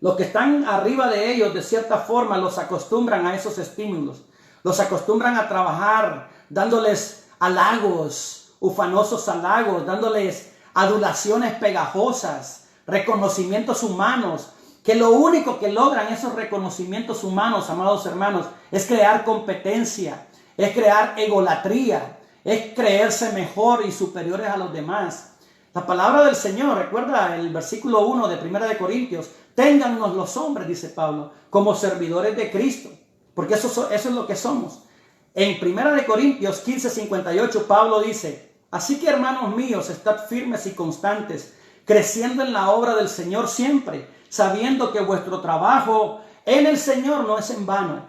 Speaker 1: Los que están arriba de ellos, de cierta forma, los acostumbran a esos estímulos. Los acostumbran a trabajar, dándoles halagos, ufanosos halagos, dándoles adulaciones pegajosas, reconocimientos humanos, que lo único que logran esos reconocimientos humanos, amados hermanos, es crear competencia, es crear egolatría, es creerse mejor y superiores a los demás. La palabra del Señor, recuerda el versículo 1 de 1 Corintios, téngannos los hombres, dice Pablo, como servidores de Cristo, porque eso es lo que somos. En 1 Corintios 15:58, Pablo dice, así que hermanos míos, estad firmes y constantes, creciendo en la obra del Señor siempre, sabiendo que vuestro trabajo en el Señor no es en vano.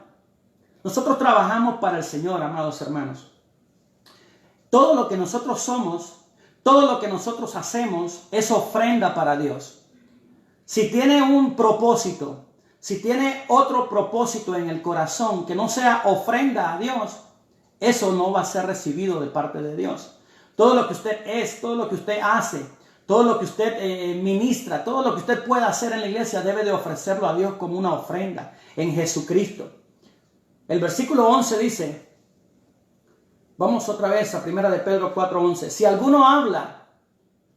Speaker 1: Nosotros trabajamos para el Señor, amados hermanos. Todo lo que nosotros somos, todo lo que nosotros hacemos es ofrenda para Dios. Si tiene un propósito, si tiene otro propósito en el corazón que no sea ofrenda a Dios, eso no va a ser recibido de parte de Dios. Todo lo que usted es, todo lo que usted hace, todo lo que usted ministra, todo lo que usted pueda hacer en la iglesia debe de ofrecerlo a Dios como una ofrenda en Jesucristo. El versículo 11 dice, vamos otra vez a 1 Pedro 4:11, si alguno habla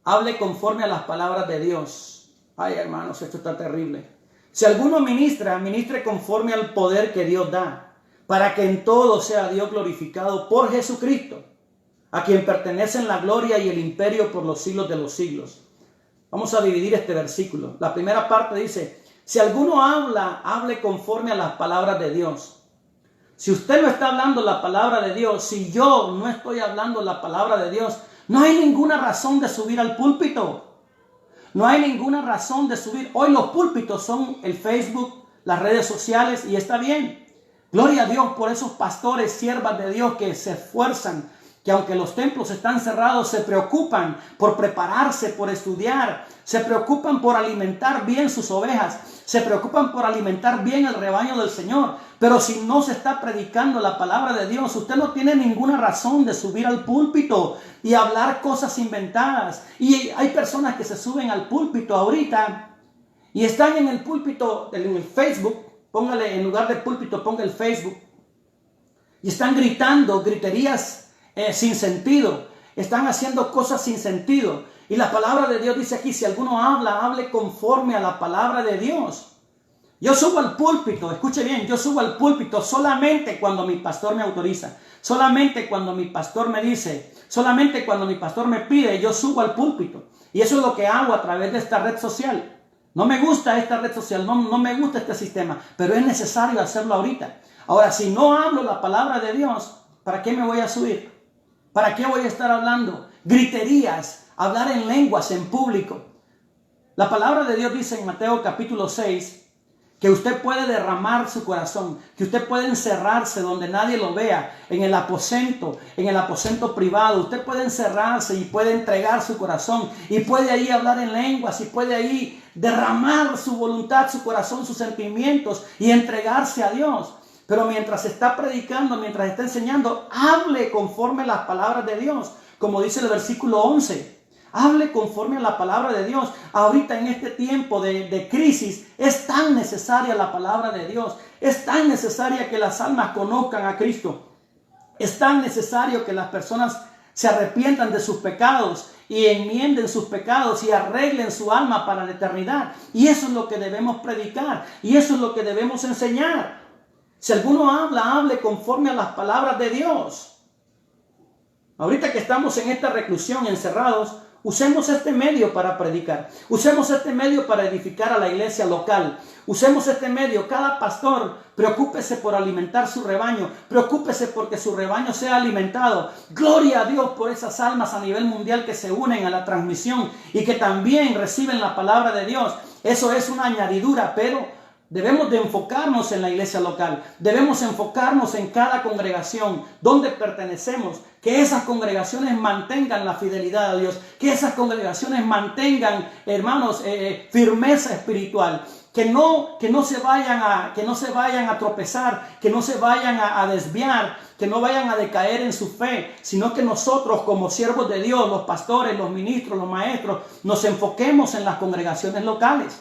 Speaker 1: hable conforme a las palabras de Dios. Ay, hermanos, esto está terrible. Si alguno ministra, ministre conforme al poder que Dios da, para que en todo sea Dios glorificado por Jesucristo, a quien pertenecen la gloria y el imperio por los siglos de los siglos. Vamos a dividir este versículo. La primera parte dice, si alguno habla, hable conforme a las palabras de Dios. Si usted no está hablando la palabra de Dios, si yo no estoy hablando la palabra de Dios, no hay ninguna razón de subir al púlpito. No hay ninguna razón de subir. Hoy los púlpitos son el Facebook, las redes sociales, y está bien. Gloria a Dios por esos pastores, siervas de Dios que se esfuerzan, que aunque los templos están cerrados, se preocupan por prepararse, por estudiar, se preocupan por alimentar bien sus ovejas, se preocupan por alimentar bien el rebaño del Señor. Pero si no se está predicando la palabra de Dios, usted no tiene ninguna razón de subir al púlpito y hablar cosas inventadas. Y hay personas que se suben al púlpito ahorita y están en el púlpito, en el Facebook, póngale en lugar de púlpito, ponga el Facebook, y están gritando griterías sin sentido, están haciendo cosas sin sentido. Y la palabra de Dios dice aquí, si alguno habla, hable conforme a la palabra de Dios. Yo subo al púlpito, escuche bien, yo subo al púlpito solamente cuando mi pastor me autoriza, solamente cuando mi pastor me dice, solamente cuando mi pastor me pide, yo subo al púlpito. Y eso es lo que hago a través de esta red social. No me gusta esta red social, no me gusta este sistema, pero es necesario hacerlo ahorita. Ahora, si no hablo la palabra de Dios, ¿para qué me voy a subir? ¿Para qué voy a estar hablando griterías, hablar en lenguas en público? La palabra de Dios dice en Mateo capítulo 6 que usted puede derramar su corazón, que usted puede encerrarse donde nadie lo vea, en el aposento privado. Usted puede encerrarse y puede entregar su corazón y puede ahí hablar en lenguas y puede ahí derramar su voluntad, su corazón, sus sentimientos y entregarse a Dios. Pero mientras está predicando, mientras está enseñando, hable conforme a las palabras de Dios. Como dice el versículo 11, hable conforme a la palabra de Dios. Ahorita en este tiempo de crisis es tan necesaria la palabra de Dios. Es tan necesaria que las almas conozcan a Cristo. Es tan necesario que las personas se arrepientan de sus pecados y enmienden sus pecados y arreglen su alma para la eternidad. Y eso es lo que debemos predicar. Y eso es lo que debemos enseñar. Si alguno habla, hable conforme a las palabras de Dios. Ahorita que estamos en esta reclusión, encerrados, usemos este medio para predicar. Usemos este medio para edificar a la iglesia local. Usemos este medio. Cada pastor, preocúpese por alimentar su rebaño. Preocúpese porque su rebaño sea alimentado. Gloria a Dios por esas almas a nivel mundial que se unen a la transmisión y que también reciben la palabra de Dios. Eso es una añadidura, pero debemos de enfocarnos en la iglesia local. Debemos enfocarnos en cada congregación donde pertenecemos. Que esas congregaciones mantengan la fidelidad a Dios. Que esas congregaciones mantengan, hermanos, firmeza espiritual. Que no se vayan a tropezar. Que no se vayan a desviar. Que no vayan a decaer en su fe. Sino que nosotros como siervos de Dios, los pastores, los ministros, los maestros, nos enfoquemos en las congregaciones locales.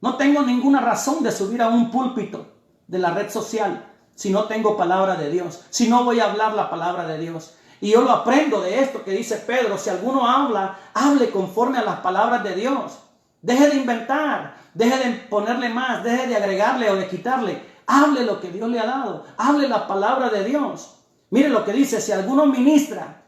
Speaker 1: No tengo ninguna razón de subir a un púlpito de la red social si no tengo palabra de Dios, si no voy a hablar la palabra de Dios. Y yo lo aprendo de esto que dice Pedro: si alguno habla, hable conforme a las palabras de Dios. Deje de inventar, deje de ponerle más, deje de agregarle o de quitarle. Hable lo que Dios le ha dado, hable la palabra de Dios. Mire lo que dice: si alguno ministra,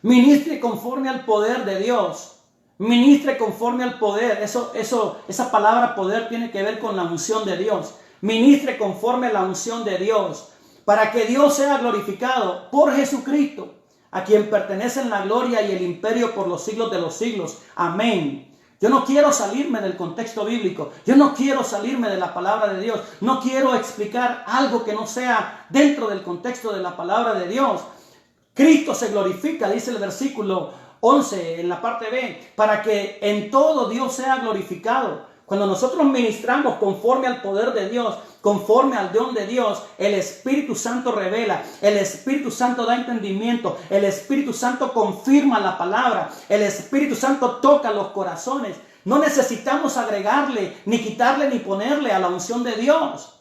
Speaker 1: ministre conforme al poder de Dios. Ministre conforme al poder. Esa palabra poder tiene que ver con la unción de Dios. Ministre conforme a la unción de Dios, para que Dios sea glorificado por Jesucristo, a quien pertenecen la gloria y el imperio por los siglos de los siglos. Amén. Yo no quiero salirme del contexto bíblico. Yo no quiero salirme de la palabra de Dios. No quiero explicar algo que no sea dentro del contexto de la palabra de Dios. Cristo se glorifica, dice el versículo 11 en la parte B, para que en todo Dios sea glorificado. Cuando nosotros ministramos conforme al poder de Dios, conforme al don de Dios, el Espíritu Santo revela, el Espíritu Santo da entendimiento, el Espíritu Santo confirma la palabra, el Espíritu Santo toca los corazones. No necesitamos agregarle, ni quitarle, ni ponerle a la unción de Dios.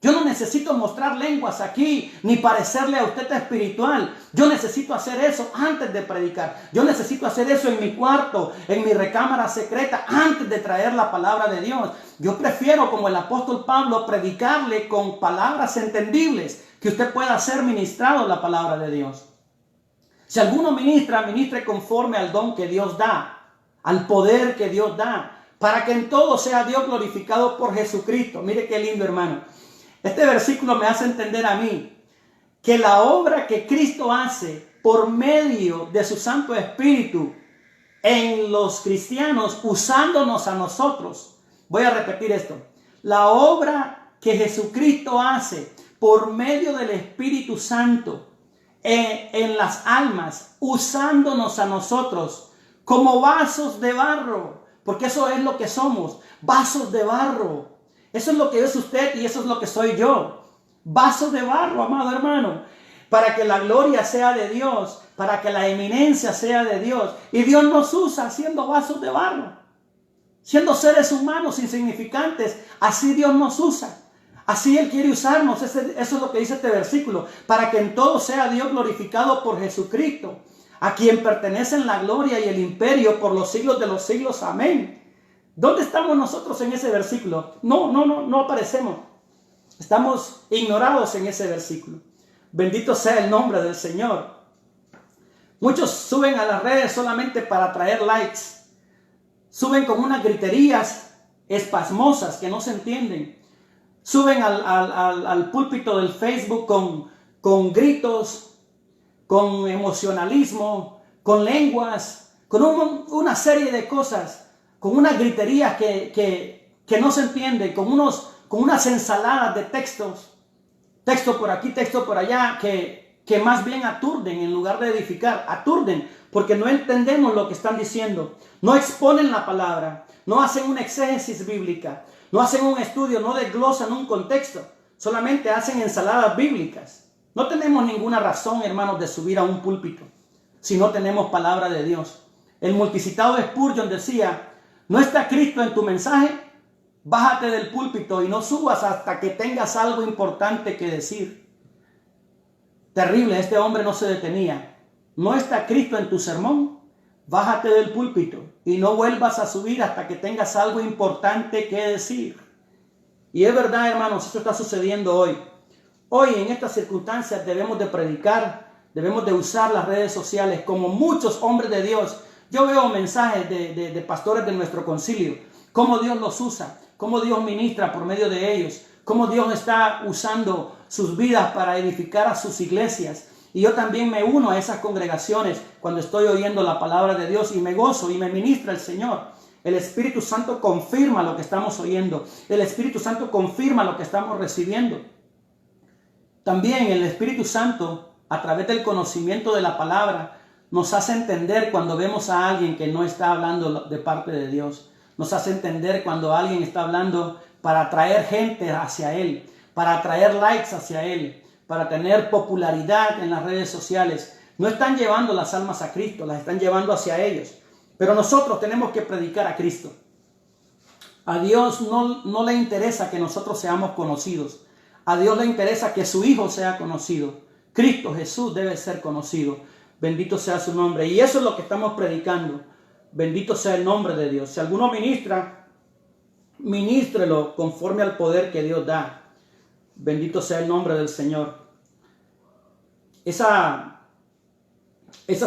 Speaker 1: Yo no necesito mostrar lenguas aquí, ni parecerle a usted espiritual. Yo necesito hacer eso antes de predicar. Yo necesito hacer eso en mi cuarto, en mi recámara secreta, antes de traer la palabra de Dios. Yo prefiero, como el apóstol Pablo, predicarle con palabras entendibles, que usted pueda ser ministrado la palabra de Dios. Si alguno ministra, ministre conforme al don que Dios da, al poder que Dios da, para que en todo sea Dios glorificado por Jesucristo. Mire qué lindo, hermano. Este versículo me hace entender a mí que la obra que Cristo hace por medio de su Santo Espíritu en los cristianos, usándonos a nosotros. Voy a repetir esto. La obra que Jesucristo hace por medio del Espíritu Santo en las almas, usándonos a nosotros como vasos de barro, porque eso es lo que somos, vasos de barro. Eso es lo que es usted y eso es lo que soy yo. Vasos de barro, amado hermano, para que la gloria sea de Dios, para que la eminencia sea de Dios. Y Dios nos usa siendo vasos de barro, siendo seres humanos insignificantes. Así Dios nos usa. Así Él quiere usarnos. Eso es lo que dice este versículo. Para que en todo sea Dios glorificado por Jesucristo, a quien pertenecen la gloria y el imperio por los siglos de los siglos. Amén. ¿Dónde estamos nosotros en ese versículo? No aparecemos. Estamos ignorados en ese versículo. Bendito sea el nombre del Señor. Muchos suben a las redes solamente para traer likes. Suben con unas griterías espasmosas que no se entienden. Suben al púlpito del Facebook con gritos, con emocionalismo, con lenguas, con una serie de cosas, con una gritería que no se entiende, con unas ensaladas de textos, texto por aquí, texto por allá, que más bien aturden en lugar de edificar. Aturden porque no entendemos lo que están diciendo, no exponen la palabra, no hacen una exégesis bíblica, no hacen un estudio, no desglosan un contexto, solamente hacen ensaladas bíblicas. No tenemos ninguna razón, hermanos, de subir a un púlpito si no tenemos palabra de Dios. El multicitado Spurgeon decía: ¿no está Cristo en tu mensaje? Bájate del púlpito y no subas hasta que tengas algo importante que decir. Terrible, este hombre no se detenía. ¿No está Cristo en tu sermón? Bájate del púlpito y no vuelvas a subir hasta que tengas algo importante que decir. Y es verdad, hermanos, esto está sucediendo hoy. Hoy, en estas circunstancias, debemos de predicar, debemos de usar las redes sociales como muchos hombres de Dios. Yo veo mensajes de pastores de nuestro concilio, cómo Dios los usa, cómo Dios ministra por medio de ellos, cómo Dios está usando sus vidas para edificar a sus iglesias. Y yo también me uno a esas congregaciones cuando estoy oyendo la palabra de Dios y me gozo y me ministra el Señor. El Espíritu Santo confirma lo que estamos oyendo. El Espíritu Santo confirma lo que estamos recibiendo. También el Espíritu Santo, a través del conocimiento de la palabra, nos hace entender cuando vemos a alguien que no está hablando de parte de Dios. Nos hace entender cuando alguien está hablando para atraer gente hacia Él, para atraer likes hacia Él, para tener popularidad en las redes sociales. No están llevando las almas a Cristo, las están llevando hacia ellos. Pero nosotros tenemos que predicar a Cristo. A Dios no le interesa que nosotros seamos conocidos. A Dios le interesa que su Hijo sea conocido. Cristo Jesús debe ser conocido. Bendito sea su nombre. Y eso es lo que estamos predicando. Bendito sea el nombre de Dios. Si alguno ministra, ministrelo conforme al poder que Dios da. Bendito sea el nombre del Señor. Esas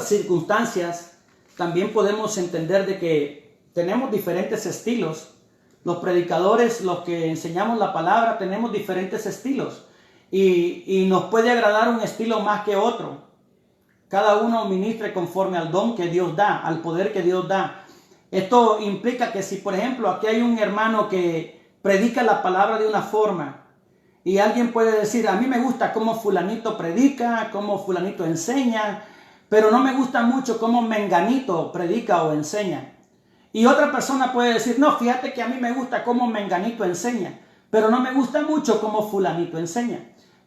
Speaker 1: circunstancias también podemos entender de que tenemos diferentes estilos. Los predicadores, los que enseñamos la palabra, tenemos diferentes estilos. Y nos puede agradar un estilo más que otro. Cada uno ministre conforme al don que Dios da, al poder que Dios da. Esto implica que si, por ejemplo, aquí hay un hermano que predica la palabra de una forma, y alguien puede decir: a mí me gusta cómo fulanito predica, cómo fulanito enseña, pero no me gusta mucho cómo menganito predica o enseña. Y otra persona puede decir: no, fíjate que a mí me gusta cómo menganito enseña, pero no me gusta mucho cómo fulanito enseña.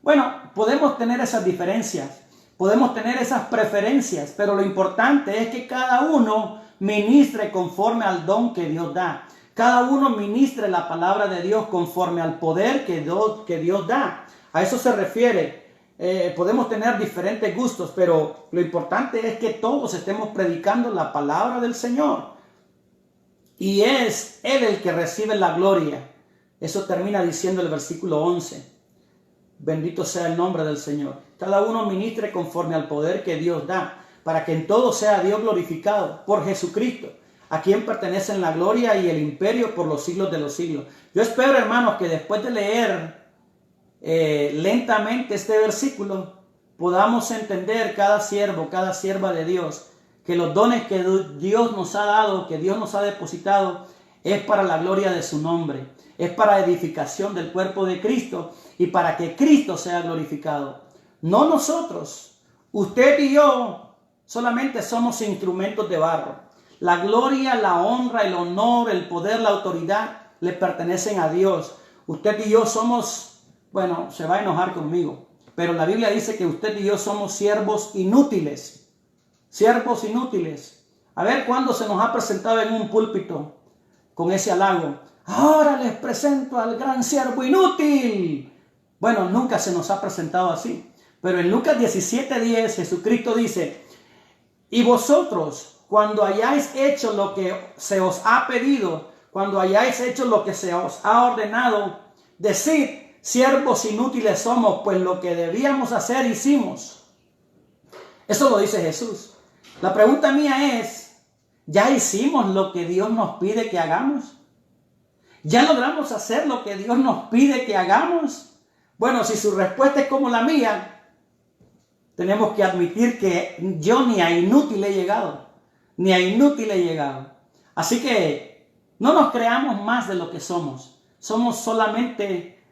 Speaker 1: Bueno, podemos tener esas diferencias, podemos tener esas preferencias, pero lo importante es que cada uno ministre conforme al don que Dios da. Cada uno ministre la palabra de Dios conforme al poder que Dios da. A eso se refiere. Podemos tener diferentes gustos, pero lo importante es que todos estemos predicando la palabra del Señor. Y es Él el que recibe la gloria. Eso termina diciendo el versículo 11. Bendito sea el nombre del Señor. Cada uno ministre conforme al poder que Dios da, para que en todo sea Dios glorificado por Jesucristo, a quien pertenecen la gloria y el imperio por los siglos de los siglos. Yo espero, hermanos, que después de leer lentamente este versículo, podamos entender cada siervo, cada sierva de Dios, que los dones que Dios nos ha dado, que Dios nos ha depositado, es para la gloria de su nombre, es para edificación del cuerpo de Cristo y para que Cristo sea glorificado. No nosotros, usted y yo solamente somos instrumentos de barro. La gloria, la honra, el honor, el poder, la autoridad le pertenecen a Dios. Usted y yo somos, bueno, se va a enojar conmigo, pero la Biblia dice que usted y yo somos siervos inútiles. Siervos inútiles. A ver cuándo se nos ha presentado en un púlpito con ese halago. Ahora les presento al gran siervo inútil. Bueno, nunca se nos ha presentado así. Pero en Lucas 17:10 Jesucristo dice: y vosotros, cuando hayáis hecho lo que se os ha pedido, cuando hayáis hecho lo que se os ha ordenado, decid: siervos inútiles somos, pues lo que debíamos hacer hicimos. Eso lo dice Jesús. La pregunta mía es: ¿ya hicimos lo que Dios nos pide que hagamos? ¿Ya logramos hacer lo que Dios nos pide que hagamos? Bueno, si su respuesta es como la mía, tenemos que admitir que yo ni a inútil he llegado. Ni a inútil he llegado. Así que no nos creamos más de lo que somos. Somos solamente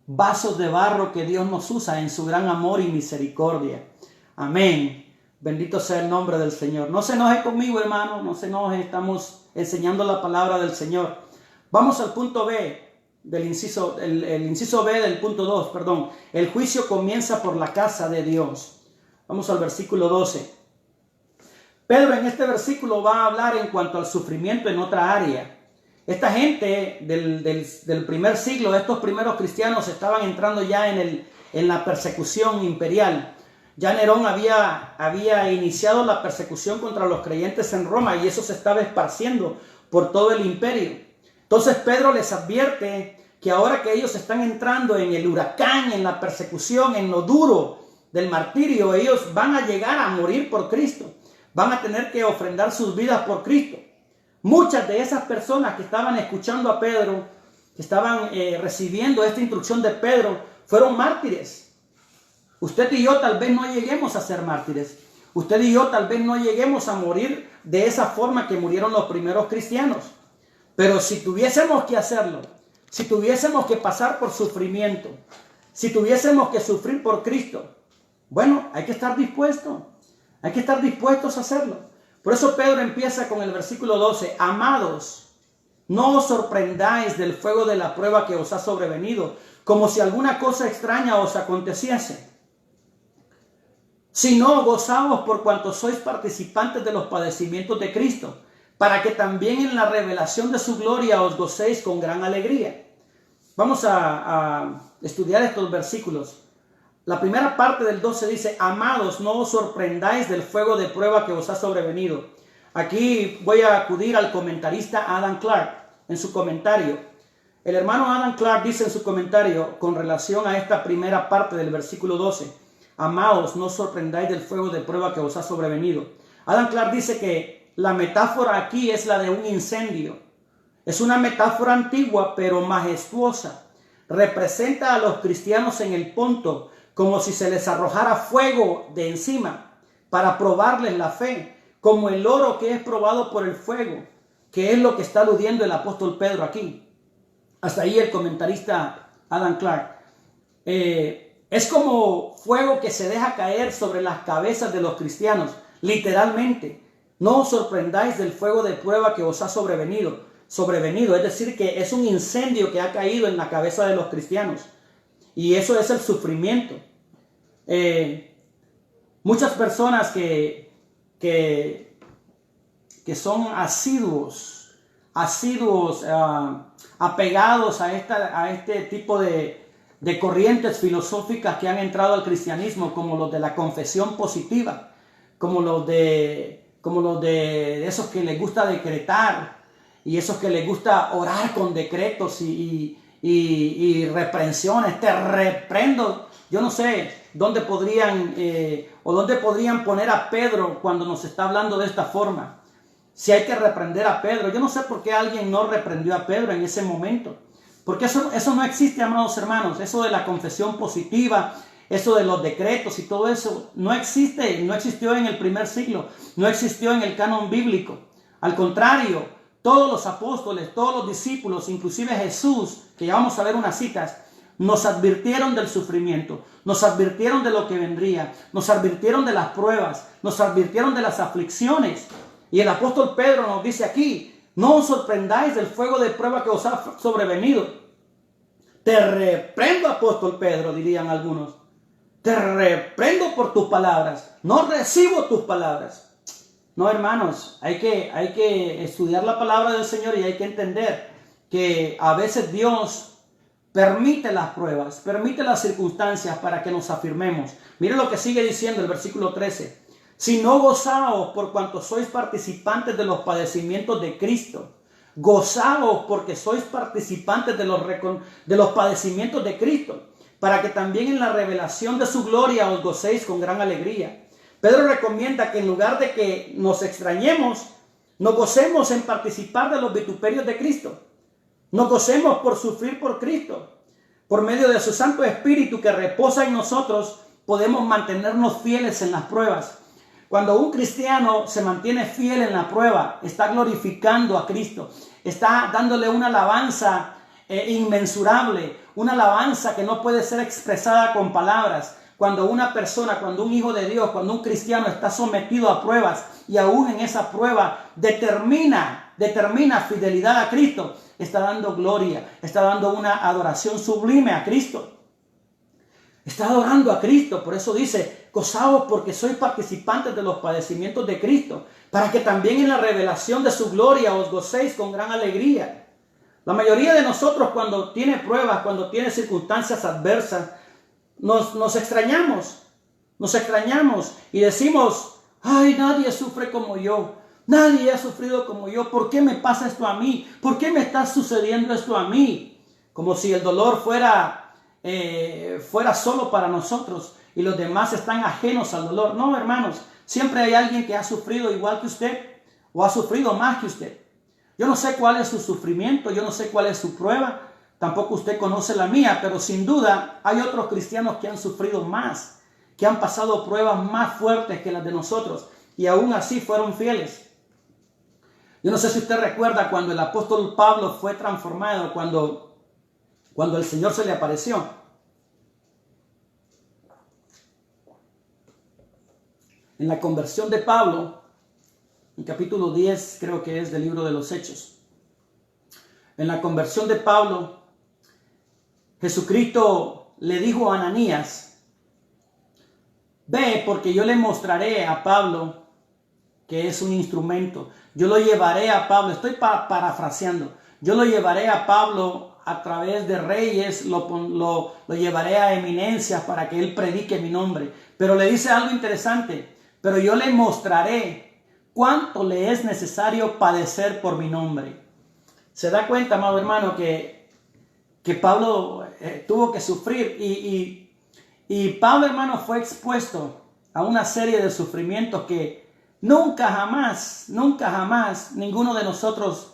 Speaker 1: vasos de barro que Dios nos usa en su gran amor y misericordia. Amén. Bendito sea el nombre del Señor. No se enoje conmigo, hermano. No se enoje. Estamos enseñando la palabra del Señor. Vamos al punto B. El inciso B del punto 2, perdón. El juicio comienza por la casa de Dios. Vamos al versículo 12. Pedro en este versículo va a hablar en cuanto al sufrimiento en otra área. Esta gente del primer siglo, estos primeros cristianos, estaban entrando ya en la persecución imperial. Ya Nerón había iniciado la persecución contra los creyentes en Roma y eso se estaba esparciendo por todo el imperio. Entonces Pedro les advierte que ahora que ellos están entrando en el huracán, en la persecución, en lo duro del martirio, ellos van a llegar a morir por Cristo. Van a tener que ofrendar sus vidas por Cristo. Muchas de esas personas que estaban escuchando a Pedro, que estaban recibiendo esta instrucción de Pedro, fueron mártires. Usted y yo tal vez no lleguemos a ser mártires. Usted y yo tal vez no lleguemos a morir de esa forma que murieron los primeros cristianos. Pero si tuviésemos que hacerlo, si tuviésemos que pasar por sufrimiento, si tuviésemos que sufrir por Cristo, bueno, hay que estar dispuestos. Hay que estar dispuestos a hacerlo. Por eso Pedro empieza con el versículo 12. Amados, no os sorprendáis del fuego de la prueba que os ha sobrevenido, como si alguna cosa extraña os aconteciese. Sino gozaos por cuanto sois participantes de los padecimientos de Cristo, para que también en la revelación de su gloria os gocéis con gran alegría. Vamos a estudiar estos versículos. La primera parte del 12 dice: amados, no os sorprendáis del fuego de prueba que os ha sobrevenido. Aquí voy a acudir al comentarista Adam Clark en su comentario. El hermano Adam Clark dice en su comentario con relación a esta primera parte del versículo 12: amados, no os sorprendáis del fuego de prueba que os ha sobrevenido. Adam Clark dice que la metáfora aquí es la de un incendio. Es una metáfora antigua pero majestuosa. Representa a los cristianos en el Ponto como si se les arrojara fuego de encima para probarles la fe, como el oro que es probado por el fuego, que es lo que está aludiendo el apóstol Pedro aquí. Hasta ahí el comentarista Adam Clark. Es como fuego que se deja caer sobre las cabezas de los cristianos, literalmente. No os sorprendáis del fuego de prueba que os ha sobrevenido, es decir, que es un incendio que ha caído en la cabeza de los cristianos. Y eso es el sufrimiento. Muchas personas que son asiduos asiduos, apegados a este tipo de corrientes filosóficas que han entrado al cristianismo, como los de la confesión positiva, como los de esos que les gusta decretar y esos que les gusta orar con decretos y reprensiones. Te reprendo. Yo no sé dónde podrían poner a Pedro cuando nos está hablando de esta forma. Si hay que reprender a Pedro, yo no sé por qué alguien no reprendió a Pedro en ese momento. Porque eso no existe, amados hermanos. Eso de la confesión positiva, eso de los decretos y todo eso, no existe, no existió en el primer siglo, no existió en el canon bíblico. Al contrario, todos los apóstoles, todos los discípulos, inclusive Jesús, que ya vamos a ver unas citas, nos advirtieron del sufrimiento, nos advirtieron de lo que vendría, nos advirtieron de las pruebas, nos advirtieron de las aflicciones. Y el apóstol Pedro nos dice aquí: no os sorprendáis del fuego de prueba que os ha sobrevenido. Te reprendo, apóstol Pedro, dirían algunos. Te reprendo por tus palabras. No recibo tus palabras. No, hermanos, hay que estudiar la palabra del Señor y hay que entender que a veces Dios permite las pruebas, permite las circunstancias para que nos afirmemos. Mire lo que sigue diciendo el versículo 13. Si no gozaos por cuanto sois participantes de los padecimientos de Cristo. Gozaos porque sois participantes de los padecimientos de Cristo, para que también en la revelación de su gloria os gocéis con gran alegría. Pedro recomienda que en lugar de que nos extrañemos, nos gocemos en participar de los vituperios de Cristo. Nos gocemos por sufrir por Cristo. Por medio de su Santo Espíritu que reposa en nosotros, podemos mantenernos fieles en las pruebas. Cuando un cristiano se mantiene fiel en la prueba, está glorificando a Cristo, está dándole una alabanza inmensurable, una alabanza que no puede ser expresada con palabras. Cuando una persona, cuando un hijo de Dios, cuando un cristiano está sometido a pruebas y aún en esa prueba determina fidelidad a Cristo, está dando gloria, está dando una adoración sublime a Cristo. Está adorando a Cristo. Por eso dice: gozaos porque sois participantes de los padecimientos de Cristo, para que también en la revelación de su gloria os gocéis con gran alegría. La mayoría de nosotros, cuando tiene pruebas, cuando tiene circunstancias adversas, nos extrañamos y decimos: ay, nadie sufre como yo, nadie ha sufrido como yo. ¿Por qué me pasa esto a mí? ¿Por qué me está sucediendo esto a mí? Como si el dolor fuera solo para nosotros y los demás están ajenos al dolor. No, hermanos, siempre hay alguien que ha sufrido igual que usted o ha sufrido más que usted. Yo no sé cuál es su sufrimiento, yo no sé cuál es su prueba, tampoco usted conoce la mía, pero sin duda hay otros cristianos que han sufrido más, que han pasado pruebas más fuertes que las de nosotros y aún así fueron fieles. Yo no sé si usted recuerda cuando el apóstol Pablo fue transformado, cuando el Señor se le apareció. En la conversión de Pablo, en capítulo 10 creo que es del libro de los Hechos. En la conversión de Pablo, Jesucristo le dijo a Ananías: ve, porque yo le mostraré a Pablo que es un instrumento. Yo lo llevaré a Pablo, estoy parafraseando, yo lo llevaré a Pablo a través de reyes, lo llevaré a eminencias para que él predique mi nombre. Pero le dice algo interesante: pero yo le mostraré cuánto le es necesario padecer por mi nombre. Se da cuenta, amado hermano, que Pablo tuvo que sufrir y Pablo, hermano, fue expuesto a una serie de sufrimientos que nunca jamás ninguno de nosotros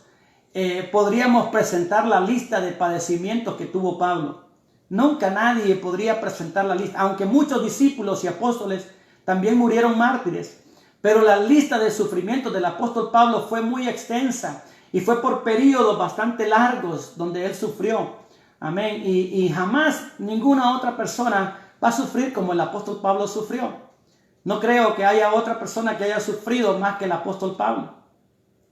Speaker 1: podríamos presentar la lista de padecimientos que tuvo Pablo. Nunca nadie podría presentar la lista, aunque muchos discípulos y apóstoles también murieron mártires. Pero la lista de sufrimientos del apóstol Pablo fue muy extensa y fue por periodos bastante largos donde él sufrió. Amén. Y jamás ninguna otra persona va a sufrir como el apóstol Pablo sufrió. No creo que haya otra persona que haya sufrido más que el apóstol Pablo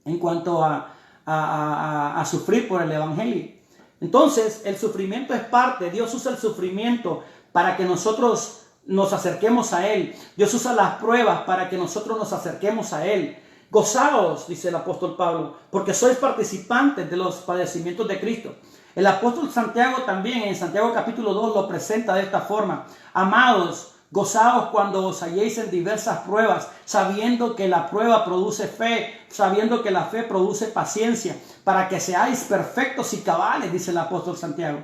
Speaker 1: en cuanto a sufrir por el evangelio. Entonces, el sufrimiento es parte. Dios usa el sufrimiento para que nosotros nos acerquemos a Él. Dios usa las pruebas para que nosotros nos acerquemos a Él. Gozaos, dice el apóstol Pablo, porque sois participantes de los padecimientos de Cristo. El apóstol Santiago también, en Santiago capítulo 2, lo presenta de esta forma. Amados, gozaos cuando os halléis en diversas pruebas, sabiendo que la prueba produce fe, sabiendo que la fe produce paciencia, para que seáis perfectos y cabales, dice el apóstol Santiago.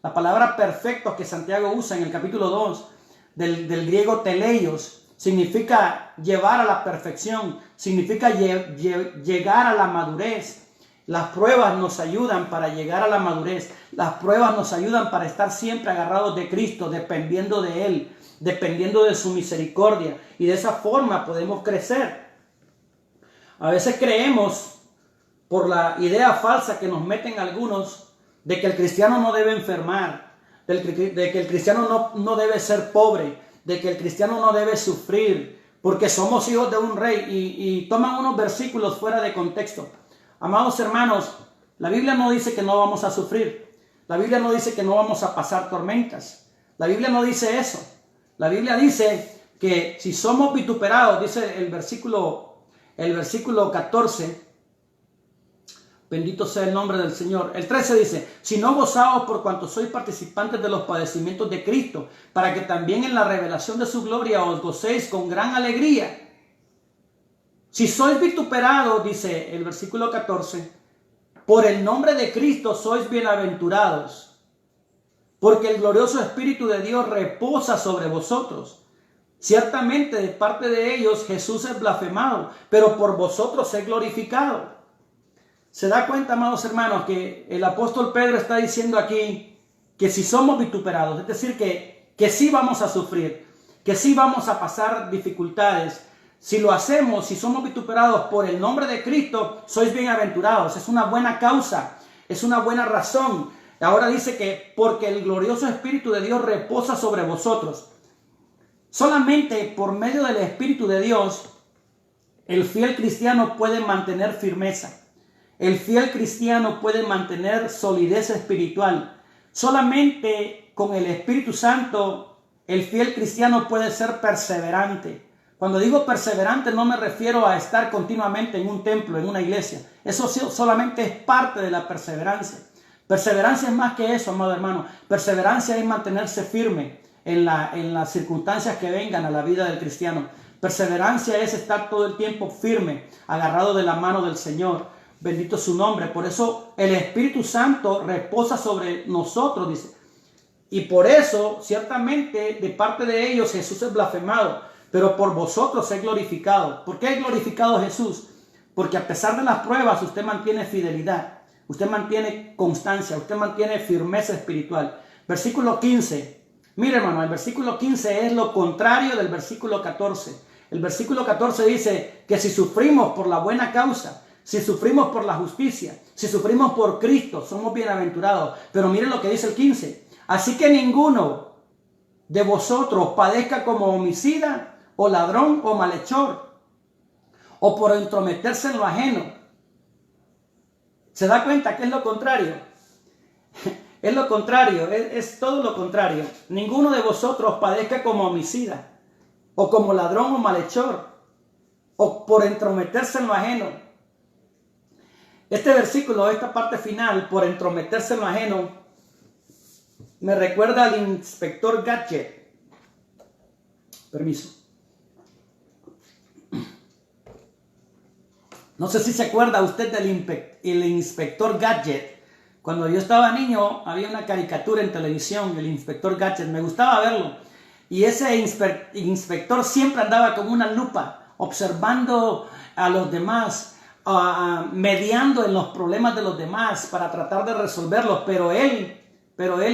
Speaker 1: La palabra perfecto que Santiago usa en el capítulo 2 del griego teleios significa llevar a la perfección, significa llegar a la madurez. Las pruebas nos ayudan para llegar a la madurez. Las pruebas nos ayudan para estar siempre agarrados de Cristo, dependiendo de Él, dependiendo de su misericordia. Y de esa forma podemos crecer. A veces creemos, por la idea falsa que nos meten algunos, de que el cristiano no debe enfermar, de que el cristiano no debe ser pobre, de que el cristiano no debe sufrir, porque somos hijos de un rey, y toman unos versículos fuera de contexto. Amados hermanos, la Biblia no dice que no vamos a sufrir. La Biblia no dice que no vamos a pasar tormentas. La Biblia no dice eso. La Biblia dice que si somos vituperados, dice el versículo 14, bendito sea el nombre del Señor. El 13 dice, si no gozaos por cuanto sois participantes de los padecimientos de Cristo, para que también en la revelación de su gloria os gocéis con gran alegría. Si sois vituperados, dice el versículo 14, por el nombre de Cristo sois bienaventurados, porque el glorioso Espíritu de Dios reposa sobre vosotros. Ciertamente de parte de ellos Jesús es blasfemado, pero por vosotros es glorificado. ¿Se da cuenta, amados hermanos, que el apóstol Pedro está diciendo aquí que si somos vituperados, es decir, que sí vamos a sufrir, que sí vamos a pasar dificultades? Si lo hacemos, si somos vituperados por el nombre de Cristo, sois bienaventurados. Es una buena causa, es una buena razón. Ahora dice que porque el glorioso Espíritu de Dios reposa sobre vosotros. Solamente por medio del Espíritu de Dios, el fiel cristiano puede mantener firmeza. El fiel cristiano puede mantener solidez espiritual. Solamente con el Espíritu Santo, el fiel cristiano puede ser perseverante. Cuando digo perseverante, no me refiero a estar continuamente en un templo, en una iglesia. Eso solamente es parte de la perseverancia. Perseverancia es más que eso, amado hermano. Perseverancia es mantenerse firme en las circunstancias que vengan a la vida del cristiano. Perseverancia es estar todo el tiempo firme, agarrado de la mano del Señor. Bendito su nombre. Por eso el Espíritu Santo reposa sobre nosotros, dice. Y por eso, ciertamente, de parte de ellos Jesús es blasfemado, pero por vosotros es glorificado. ¿Por qué es glorificado Jesús? Porque a pesar de las pruebas, usted mantiene fidelidad, usted mantiene constancia, usted mantiene firmeza espiritual. Versículo 15. Mire, hermano, el versículo 15 es lo contrario del versículo 14. El versículo 14 dice que si sufrimos por la buena causa, si sufrimos por la justicia, si sufrimos por Cristo, somos bienaventurados. Pero miren lo que dice el 15. Así que ninguno de vosotros padezca como homicida, o ladrón, o malhechor, o por entrometerse en lo ajeno. ¿Se da cuenta que es lo contrario? Es lo contrario, es todo lo contrario. Ninguno de vosotros padezca como homicida, o como ladrón o malhechor, o por entrometerse en lo ajeno. Este versículo, esta parte final, por entrometerse en lo ajeno, me recuerda al inspector Gadget. Permiso. No sé si se acuerda usted del inspector Gadget. Cuando yo estaba niño había una caricatura en televisión, el inspector Gadget, me gustaba verlo. Y ese inspector siempre andaba con una lupa, observando a los demás, mediando en los problemas de los demás para tratar de resolverlos, pero él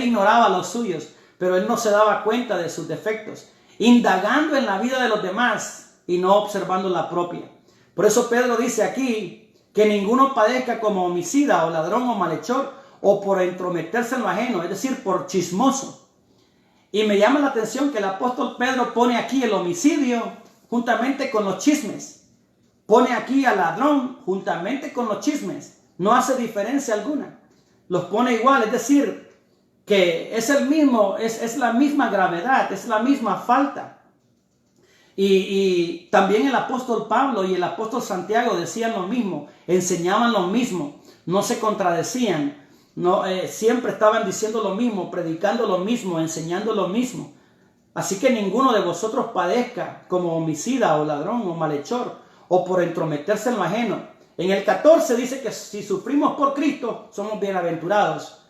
Speaker 1: ignoraba los suyos, pero él no se daba cuenta de sus defectos, indagando en la vida de los demás y no observando la propia. Por eso Pedro dice aquí que ninguno padezca como homicida o ladrón o malhechor o por entrometerse en lo ajeno, es decir, por chismoso. Y me llama la atención que el apóstol Pedro pone aquí el homicidio juntamente con los chismes. Pone aquí al ladrón juntamente con los chismes. No hace diferencia alguna. Los pone igual, es decir, que es la misma gravedad, es la misma falta. Y también el apóstol Pablo y el apóstol Santiago decían lo mismo, enseñaban lo mismo, no se contradecían, no, siempre estaban diciendo lo mismo, predicando lo mismo, enseñando lo mismo. Así que ninguno de vosotros padezca como homicida o ladrón o malhechor o por entrometerse en lo ajeno. En el 14 dice que si sufrimos por Cristo somos bienaventurados,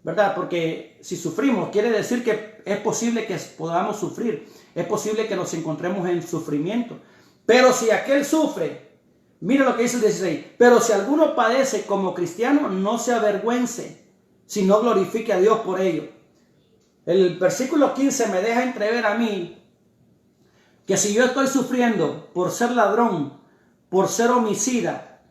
Speaker 1: ¿verdad? Porque si sufrimos quiere decir que es posible que podamos sufrir, es posible que nos encontremos en sufrimiento. Pero si aquel sufre, mira lo que dice el 16, pero si alguno padece como cristiano, no se avergüence, sino glorifique a Dios por ello. El versículo 15 me deja entrever a mí que si yo estoy sufriendo por ser ladrón, por ser homicida,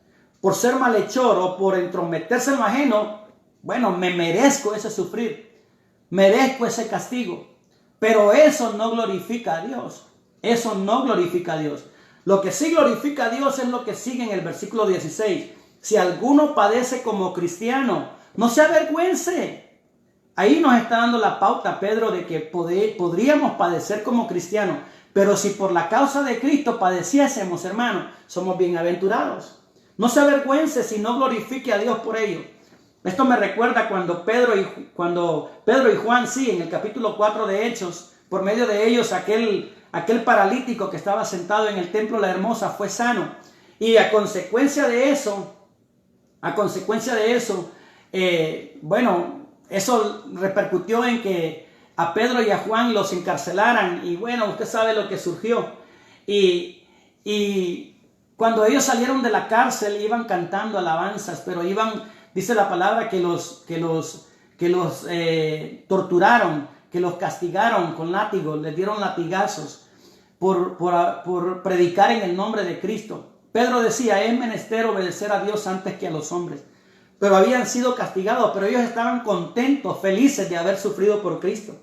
Speaker 1: por ser malhechor o por entrometerse en lo ajeno, bueno, me merezco ese sufrir, merezco ese castigo. Pero eso no glorifica a Dios, eso no glorifica a Dios. Lo que sí glorifica a Dios es lo que sigue en el versículo 16. Si alguno padece como cristiano, no se avergüence. Ahí nos está dando la pauta, Pedro, de que podríamos padecer como cristianos, pero si por la causa de Cristo padeciésemos, hermano, somos bienaventurados. No se avergüence, sino glorifique a Dios por ello. Esto me recuerda cuando Pedro y Juan, sí, en el capítulo 4 de Hechos, por medio de ellos aquel paralítico que estaba sentado en el templo La Hermosa fue sano. Y a consecuencia de eso, bueno, eso repercutió en que a Pedro y a Juan los encarcelaran y bueno, usted sabe lo que surgió. Y cuando ellos salieron de la cárcel iban cantando alabanzas, pero dice la palabra que los torturaron, que los castigaron con látigos, les dieron latigazos por predicar en el nombre de Cristo. Pedro decía, es menester obedecer a Dios antes que a los hombres. Pero habían sido castigados, pero ellos estaban contentos, felices de haber sufrido por Cristo.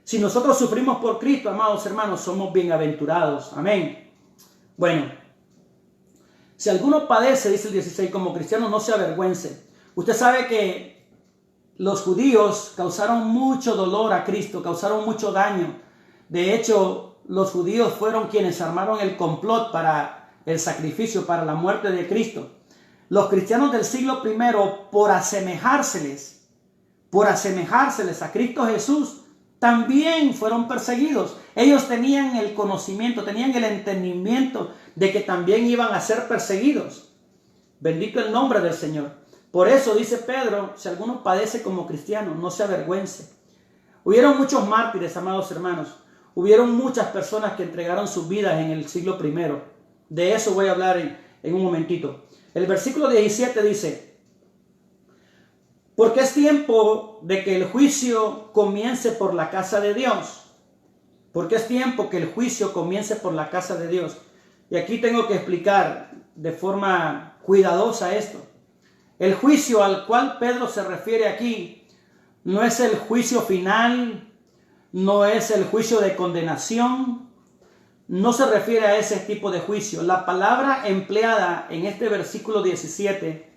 Speaker 1: Si nosotros sufrimos por Cristo, amados hermanos, somos bienaventurados. Amén. Bueno, si alguno padece, dice el 16, como cristiano, no se avergüence. Usted sabe que los judíos causaron mucho dolor a Cristo, causaron mucho daño. De hecho, los judíos fueron quienes armaron el complot para el sacrificio, para la muerte de Cristo. Los cristianos del siglo I, por asemejárseles a Cristo Jesús, también fueron perseguidos. Ellos tenían el conocimiento, tenían el entendimiento de que también iban a ser perseguidos. Bendito el nombre del Señor. Por eso dice Pedro, si alguno padece como cristiano, no se avergüence. Hubieron muchos mártires, amados hermanos. Hubieron muchas personas que entregaron sus vidas en el siglo I. De eso voy a hablar en un momentito. El versículo 17 dice, porque es tiempo de que el juicio comience por la casa de Dios. Porque es tiempo que el juicio comience por la casa de Dios. Y aquí tengo que explicar de forma cuidadosa esto. El juicio al cual Pedro se refiere aquí no es el juicio final, no es el juicio de condenación, no se refiere a ese tipo de juicio. La palabra empleada en este versículo 17,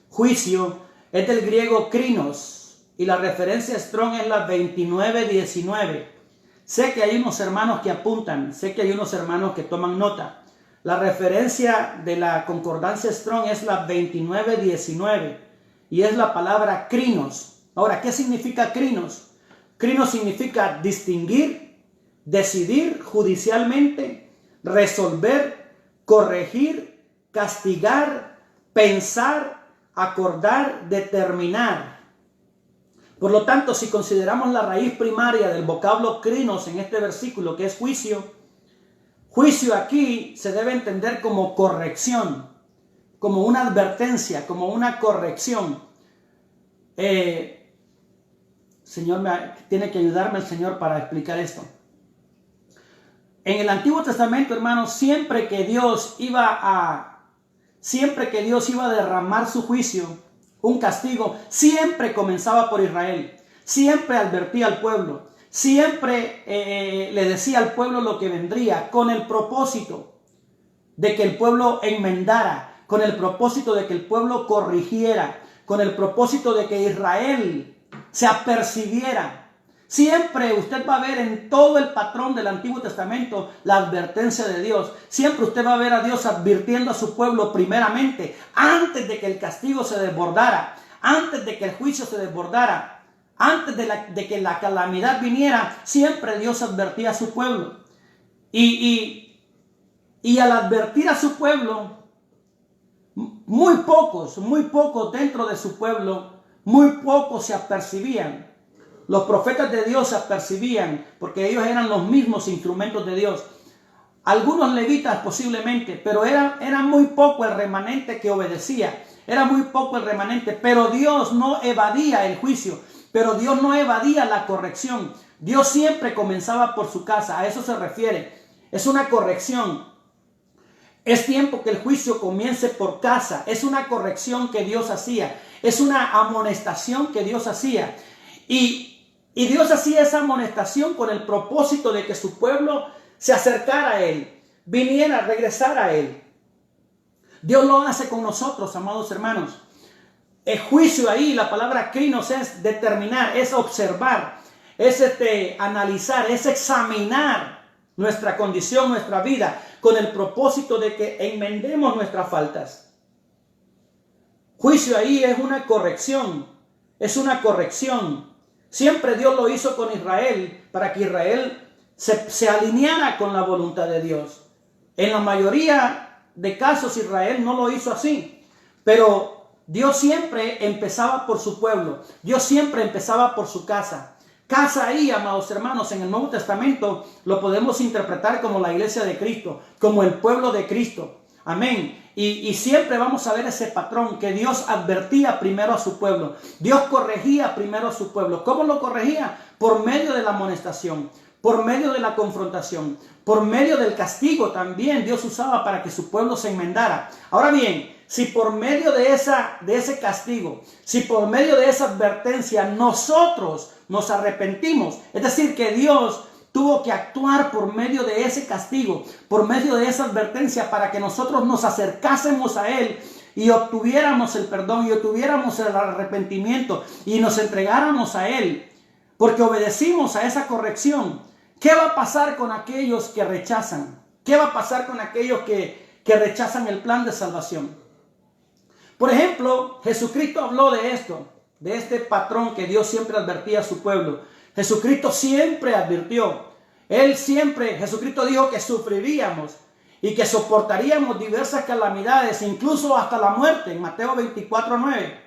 Speaker 1: juicio, es del griego krinos y la referencia Strong es la 2919. Sé que hay unos hermanos que apuntan, sé que hay unos hermanos que toman nota. La referencia de la concordancia Strong es la 2919 y es la palabra krinos. Ahora, ¿qué significa krinos? Krinos significa distinguir, decidir judicialmente, resolver, corregir, castigar, pensar, acordar, determinar. Por lo tanto, si consideramos la raíz primaria del vocablo krinos en este versículo, que es juicio, juicio aquí se debe entender como corrección, como una advertencia, como una corrección. Señor, tiene que ayudarme el Señor para explicar esto. En el Antiguo Testamento, hermanos, siempre que Dios iba a derramar su juicio, un castigo, siempre comenzaba por Israel, siempre advertía al pueblo, siempre le decía al pueblo lo que vendría, con el propósito de que el pueblo enmendara, con el propósito de que el pueblo corrigiera, con el propósito de que Israel se apercibiera Siempre usted va a ver en todo el patrón del Antiguo Testamento la advertencia de Dios. Siempre usted va a ver a Dios advirtiendo a su pueblo primeramente, antes de que el castigo se desbordara, antes de que el juicio se desbordara, antes de que la calamidad viniera. Siempre Dios advertía a su pueblo. Y al advertir a su pueblo, muy pocos dentro de su pueblo, muy pocos se apercibían. Los profetas de Dios se apercibían porque ellos eran los mismos instrumentos de Dios. Algunos levitas posiblemente, pero era muy poco el remanente que obedecía. Era muy poco el remanente, pero Dios no evadía el juicio, pero Dios no evadía la corrección. Dios siempre comenzaba por su casa, a eso se refiere. Es una corrección. Es tiempo que el juicio comience por casa. Es una corrección que Dios hacía. Es una amonestación que Dios hacía. Y Dios hacía esa amonestación con el propósito de que su pueblo se acercara a Él, viniera, regresara a Él. Dios lo hace con nosotros, amados hermanos. El juicio ahí, la palabra krinos es determinar, es observar, es analizar, es examinar nuestra condición, nuestra vida, con el propósito de que enmendemos nuestras faltas. Juicio ahí es una corrección, es una corrección. Siempre Dios lo hizo con Israel, para que Israel se alineara con la voluntad de Dios. En la mayoría de casos Israel no lo hizo así, pero Dios siempre empezaba por su pueblo. Dios siempre empezaba por su casa. Casa ahí, amados hermanos, en el Nuevo Testamento lo podemos interpretar como la iglesia de Cristo, como el pueblo de Cristo. Amén. Y siempre vamos a ver ese patrón, que Dios advertía primero a su pueblo. Dios corregía primero a su pueblo. ¿Cómo lo corregía? Por medio de la amonestación, por medio de la confrontación, por medio del castigo también Dios usaba para que su pueblo se enmendara. Ahora bien, si por medio de ese castigo, si por medio de esa advertencia nosotros nos arrepentimos, es decir, que Dios tuvo que actuar por medio de ese castigo, por medio de esa advertencia, para que nosotros nos acercásemos a Él y obtuviéramos el perdón y obtuviéramos el arrepentimiento y nos entregáramos a Él, porque obedecimos a esa corrección. ¿Qué va a pasar con aquellos que rechazan? ¿Qué va a pasar con aquellos que rechazan el plan de salvación? Por ejemplo, Jesucristo habló de esto, de este patrón que Dios siempre advertía a su pueblo. Jesucristo siempre advirtió. Jesucristo dijo que sufriríamos y que soportaríamos diversas calamidades, incluso hasta la muerte, en Mateo 24:9.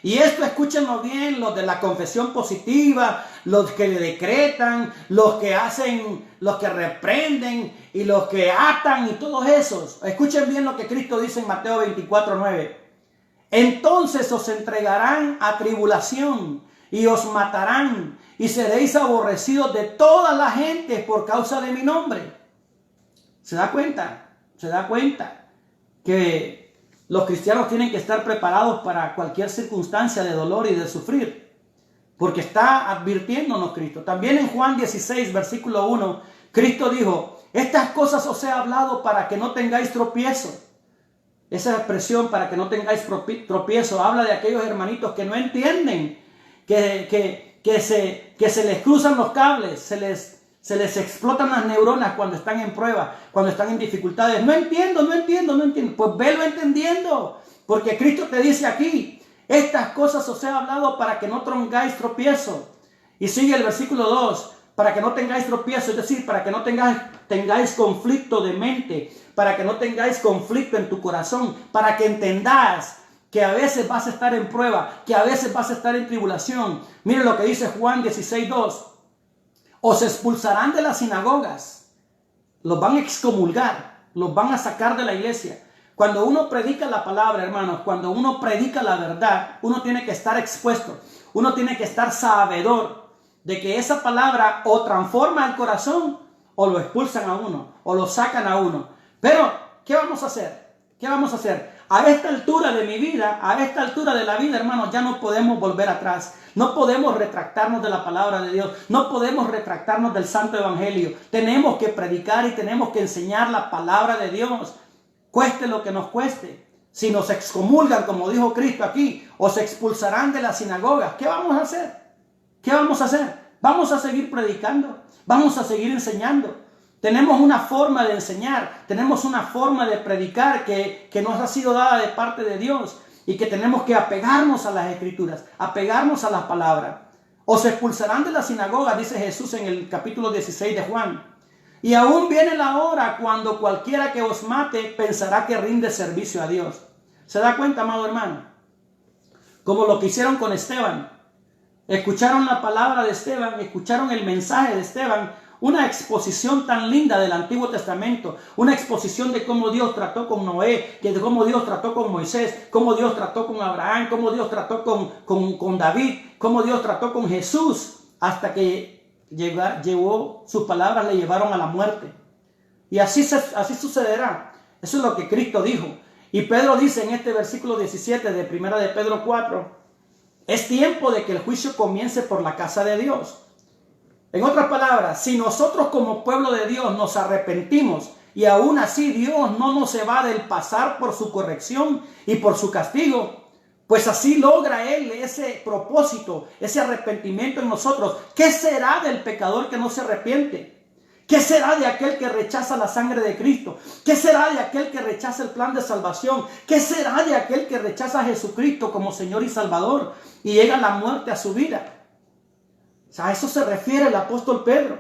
Speaker 1: Y esto escúchenlo bien, los de la confesión positiva, los que le decretan, los que reprenden y los que atan y todos esos. Escuchen bien lo que Cristo dice en Mateo 24:9. Entonces os entregarán a tribulación y os matarán y seréis aborrecidos de toda la gente por causa de mi nombre. ¿Se da cuenta? ¿Se da cuenta que los cristianos tienen que estar preparados para cualquier circunstancia de dolor y de sufrir? Porque está advirtiéndonos Cristo. También en Juan 16, versículo 1, Cristo dijo: estas cosas os he hablado para que no tengáis tropiezo. Esa expresión, para que no tengáis tropiezo, habla de aquellos hermanitos que no entienden, que se les cruzan los cables, se les explotan las neuronas cuando están en prueba, cuando están en dificultades. No entiendo. Pues velo entendiendo, porque Cristo te dice aquí: estas cosas os he hablado para que no tengáis tropiezo. Y sigue el versículo 2, para que no tengáis tropiezo, es decir, para que no tengáis conflicto de mente, para que no tengáis conflicto en tu corazón, para que entendás que a veces vas a estar en prueba, que a veces vas a estar en tribulación. Miren lo que dice Juan 16:2. Os expulsarán de las sinagogas, los van a excomulgar, los van a sacar de la iglesia. Cuando uno predica la palabra, hermanos, cuando uno predica la verdad, uno tiene que estar expuesto, uno tiene que estar sabedor de que esa palabra o transforma el corazón o lo expulsan a uno, o lo sacan a uno. Pero, ¿qué vamos a hacer? ¿Qué vamos a hacer? A esta altura de mi vida, a esta altura de la vida, hermanos, ya no podemos volver atrás. No podemos retractarnos de la palabra de Dios. No podemos retractarnos del Santo Evangelio. Tenemos que predicar y tenemos que enseñar la palabra de Dios, cueste lo que nos cueste. Si nos excomulgan, como dijo Cristo aquí, os expulsarán de las sinagogas. ¿Qué vamos a hacer? ¿Qué vamos a hacer? Vamos a seguir predicando, vamos a seguir enseñando. Tenemos una forma de enseñar, tenemos una forma de predicar que nos ha sido dada de parte de Dios y que tenemos que apegarnos a las Escrituras, apegarnos a las palabras. Os expulsarán de la sinagoga, dice Jesús en el capítulo 16 de Juan. Y aún viene la hora cuando cualquiera que os mate pensará que rinde servicio a Dios. ¿Se da cuenta, amado hermano? Como lo que hicieron con Esteban. Escucharon la palabra de Esteban, escucharon el mensaje de Esteban, una exposición tan linda del Antiguo Testamento, una exposición de cómo Dios trató con Noé, de cómo Dios trató con Moisés, cómo Dios trató con Abraham, cómo Dios trató con David, cómo Dios trató con Jesús, hasta que llegó, sus palabras le llevaron a la muerte. Y así sucederá. Eso es lo que Cristo dijo. Y Pedro dice en este versículo 17 de 1 de Pedro 4, es tiempo de que el juicio comience por la casa de Dios. En otras palabras, si nosotros como pueblo de Dios nos arrepentimos y aún así Dios no nos evade el pasar por su corrección y por su castigo, pues así logra Él ese propósito, ese arrepentimiento en nosotros. ¿Qué será del pecador que no se arrepiente? ¿Qué será de aquel que rechaza la sangre de Cristo? ¿Qué será de aquel que rechaza el plan de salvación? ¿Qué será de aquel que rechaza a Jesucristo como Señor y Salvador y llega la muerte a su vida? O sea, a eso se refiere el apóstol Pedro.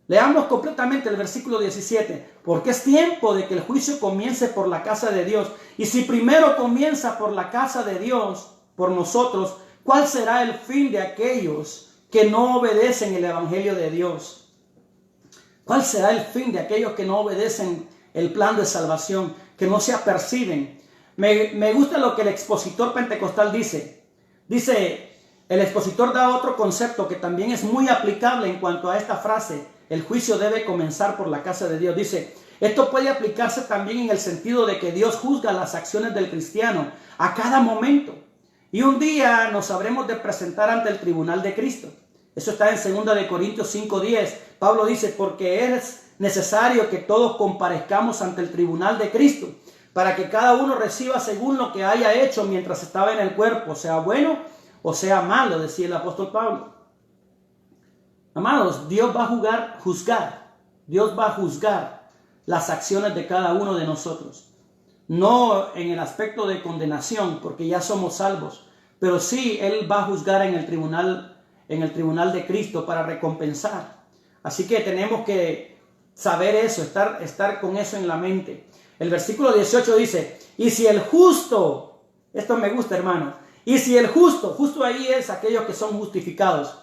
Speaker 1: Leamos completamente el versículo 17. Porque es tiempo de que el juicio comience por la casa de Dios. Y si primero comienza por la casa de Dios, por nosotros, ¿cuál será el fin de aquellos que no obedecen el evangelio de Dios? ¿Cuál será el fin de aquellos que no obedecen el plan de salvación, que no se aperciben? Me gusta lo que el expositor pentecostal dice. Dice, el expositor da otro concepto que también es muy aplicable en cuanto a esta frase. El juicio debe comenzar por la casa de Dios. Dice, esto puede aplicarse también en el sentido de que Dios juzga las acciones del cristiano a cada momento. Y un día nos habremos de presentar ante el tribunal de Cristo. Eso está en 2 de Corintios 5:10. Pablo dice, porque es necesario que todos comparezcamos ante el tribunal de Cristo, para que cada uno reciba según lo que haya hecho mientras estaba en el cuerpo, sea bueno o sea malo, decía el apóstol Pablo. Amados, Dios va a juzgar. Dios va a juzgar las acciones de cada uno de nosotros. No en el aspecto de condenación, porque ya somos salvos, pero sí Él va a juzgar en el tribunal de Cristo para recompensar. Así que tenemos que saber eso, estar con eso en la mente. El versículo 18 dice, y si el justo, esto me gusta, hermano, y si el justo ahí es aquellos que son justificados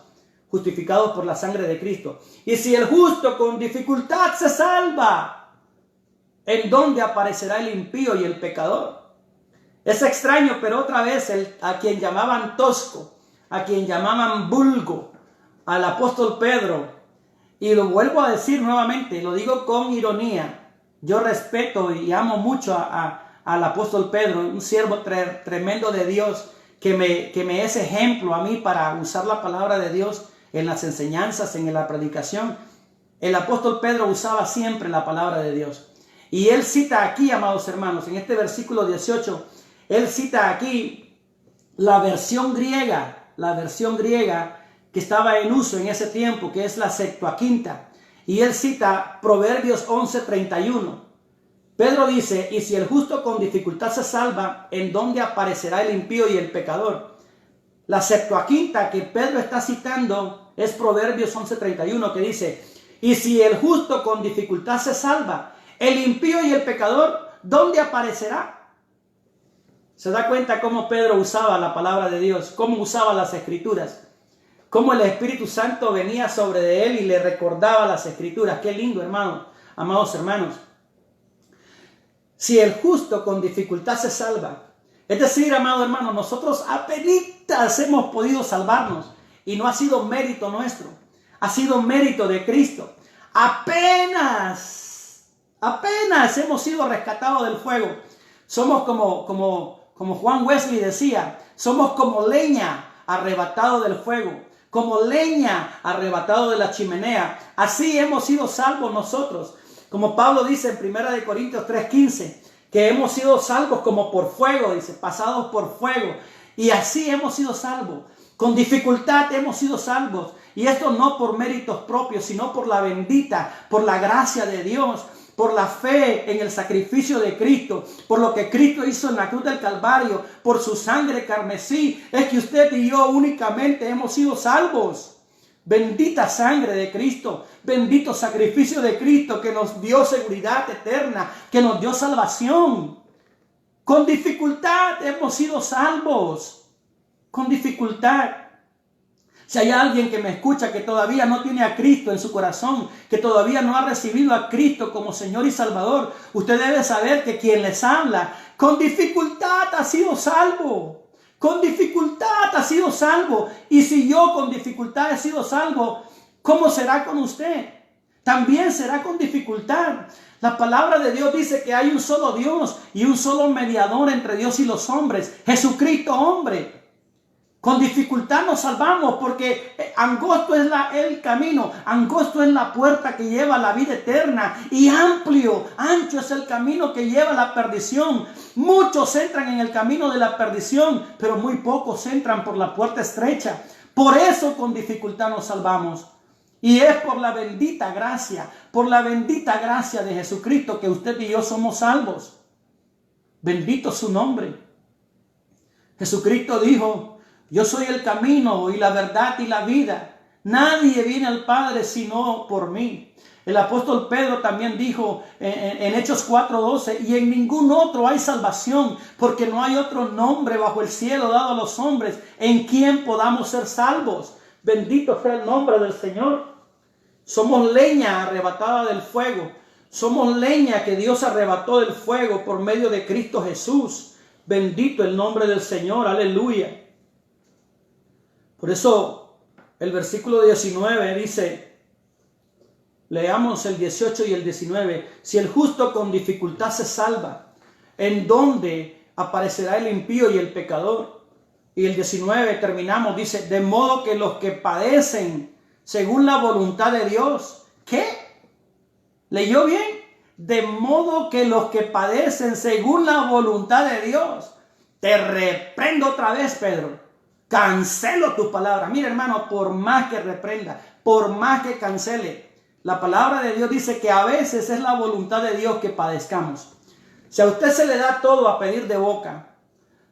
Speaker 1: por la sangre de Cristo. Y si el justo con dificultad se salva, ¿en dónde aparecerá el impío y el pecador? Es extraño, pero otra vez a quien llamaban tosco, a quien llamaban vulgo, al apóstol Pedro, y lo vuelvo a decir nuevamente, lo digo con ironía, yo respeto y amo mucho al apóstol Pedro, un siervo tremendo de Dios, que me es ejemplo a mí para usar la palabra de Dios en las enseñanzas, en la predicación. El apóstol Pedro usaba siempre la palabra de Dios. Y él cita aquí, amados hermanos, en este versículo 18, él cita aquí la versión griega que estaba en uso en ese tiempo, que es la Septuaginta. Y él cita Proverbios 11:31. Pedro dice, y si el justo con dificultad se salva, ¿en dónde aparecerá el impío y el pecador? La Septuaginta que Pedro está citando es Proverbios 11:31, que dice, y si el justo con dificultad se salva, el impío y el pecador, ¿dónde aparecerá? ¿Se da cuenta cómo Pedro usaba la palabra de Dios? Cómo usaba las escrituras. Cómo el Espíritu Santo venía sobre de él y le recordaba las escrituras. Qué lindo, hermano, amados hermanos. Si el justo con dificultad se salva, es decir, amado hermano, nosotros apenas hemos podido salvarnos y no ha sido mérito nuestro, ha sido mérito de Cristo. Apenas hemos sido rescatados del fuego. Somos como Juan Wesley decía, somos como leña arrebatado del fuego, como leña arrebatado de la chimenea. Así hemos sido salvos nosotros. Como Pablo dice en 1 de Corintios 3:15, que hemos sido salvos como por fuego, dice, pasados por fuego. Y así hemos sido salvos. Con dificultad hemos sido salvos. Y esto no por méritos propios, sino por la bendita, por la gracia de Dios, por la fe en el sacrificio de Cristo, por lo que Cristo hizo en la cruz del Calvario, por su sangre carmesí. Es que usted y yo únicamente hemos sido salvos. Bendita sangre de Cristo, bendito sacrificio de Cristo que nos dio seguridad eterna, que nos dio salvación. Con dificultad hemos sido salvos, con dificultad. Si hay alguien que me escucha que todavía no tiene a Cristo en su corazón, que todavía no ha recibido a Cristo como Señor y Salvador, usted debe saber que quien les habla con dificultad ha sido salvo. Con dificultad ha sido salvo. Y si yo con dificultad he sido salvo, ¿cómo será con usted? También será con dificultad. La palabra de Dios dice que hay un solo Dios y un solo mediador entre Dios y los hombres, Jesucristo hombre. Con dificultad nos salvamos porque angosto es el camino, angosto es la puerta que lleva a la vida eterna y ancho es el camino que lleva a la perdición. Muchos entran en el camino de la perdición, pero muy pocos entran por la puerta estrecha. Por eso con dificultad nos salvamos. Y es por la bendita gracia de Jesucristo que usted y yo somos salvos. Bendito su nombre. Jesucristo dijo: yo soy el camino y la verdad y la vida. Nadie viene al Padre sino por mí. El apóstol Pedro también dijo en Hechos 4:12, y en ningún otro hay salvación, porque no hay otro nombre bajo el cielo dado a los hombres en quien podamos ser salvos. Bendito sea el nombre del Señor. Somos leña arrebatada del fuego. Somos leña que Dios arrebató del fuego por medio de Cristo Jesús. Bendito el nombre del Señor. Aleluya. Por eso el versículo 19 dice, leamos el 18 y el 19, si el justo con dificultad se salva, ¿en dónde aparecerá el impío y el pecador? Y el 19 terminamos, dice, de modo que los que padecen según la voluntad de Dios, ¿qué? ¿Leyó bien? De modo que los que padecen según la voluntad de Dios. Te reprendo otra vez, Pedro. Cancelo tu palabra. Mira, hermano, por más que reprenda, por más que cancele, la palabra de Dios dice que a veces es la voluntad de Dios que padezcamos. Si a usted se le da todo a pedir de boca,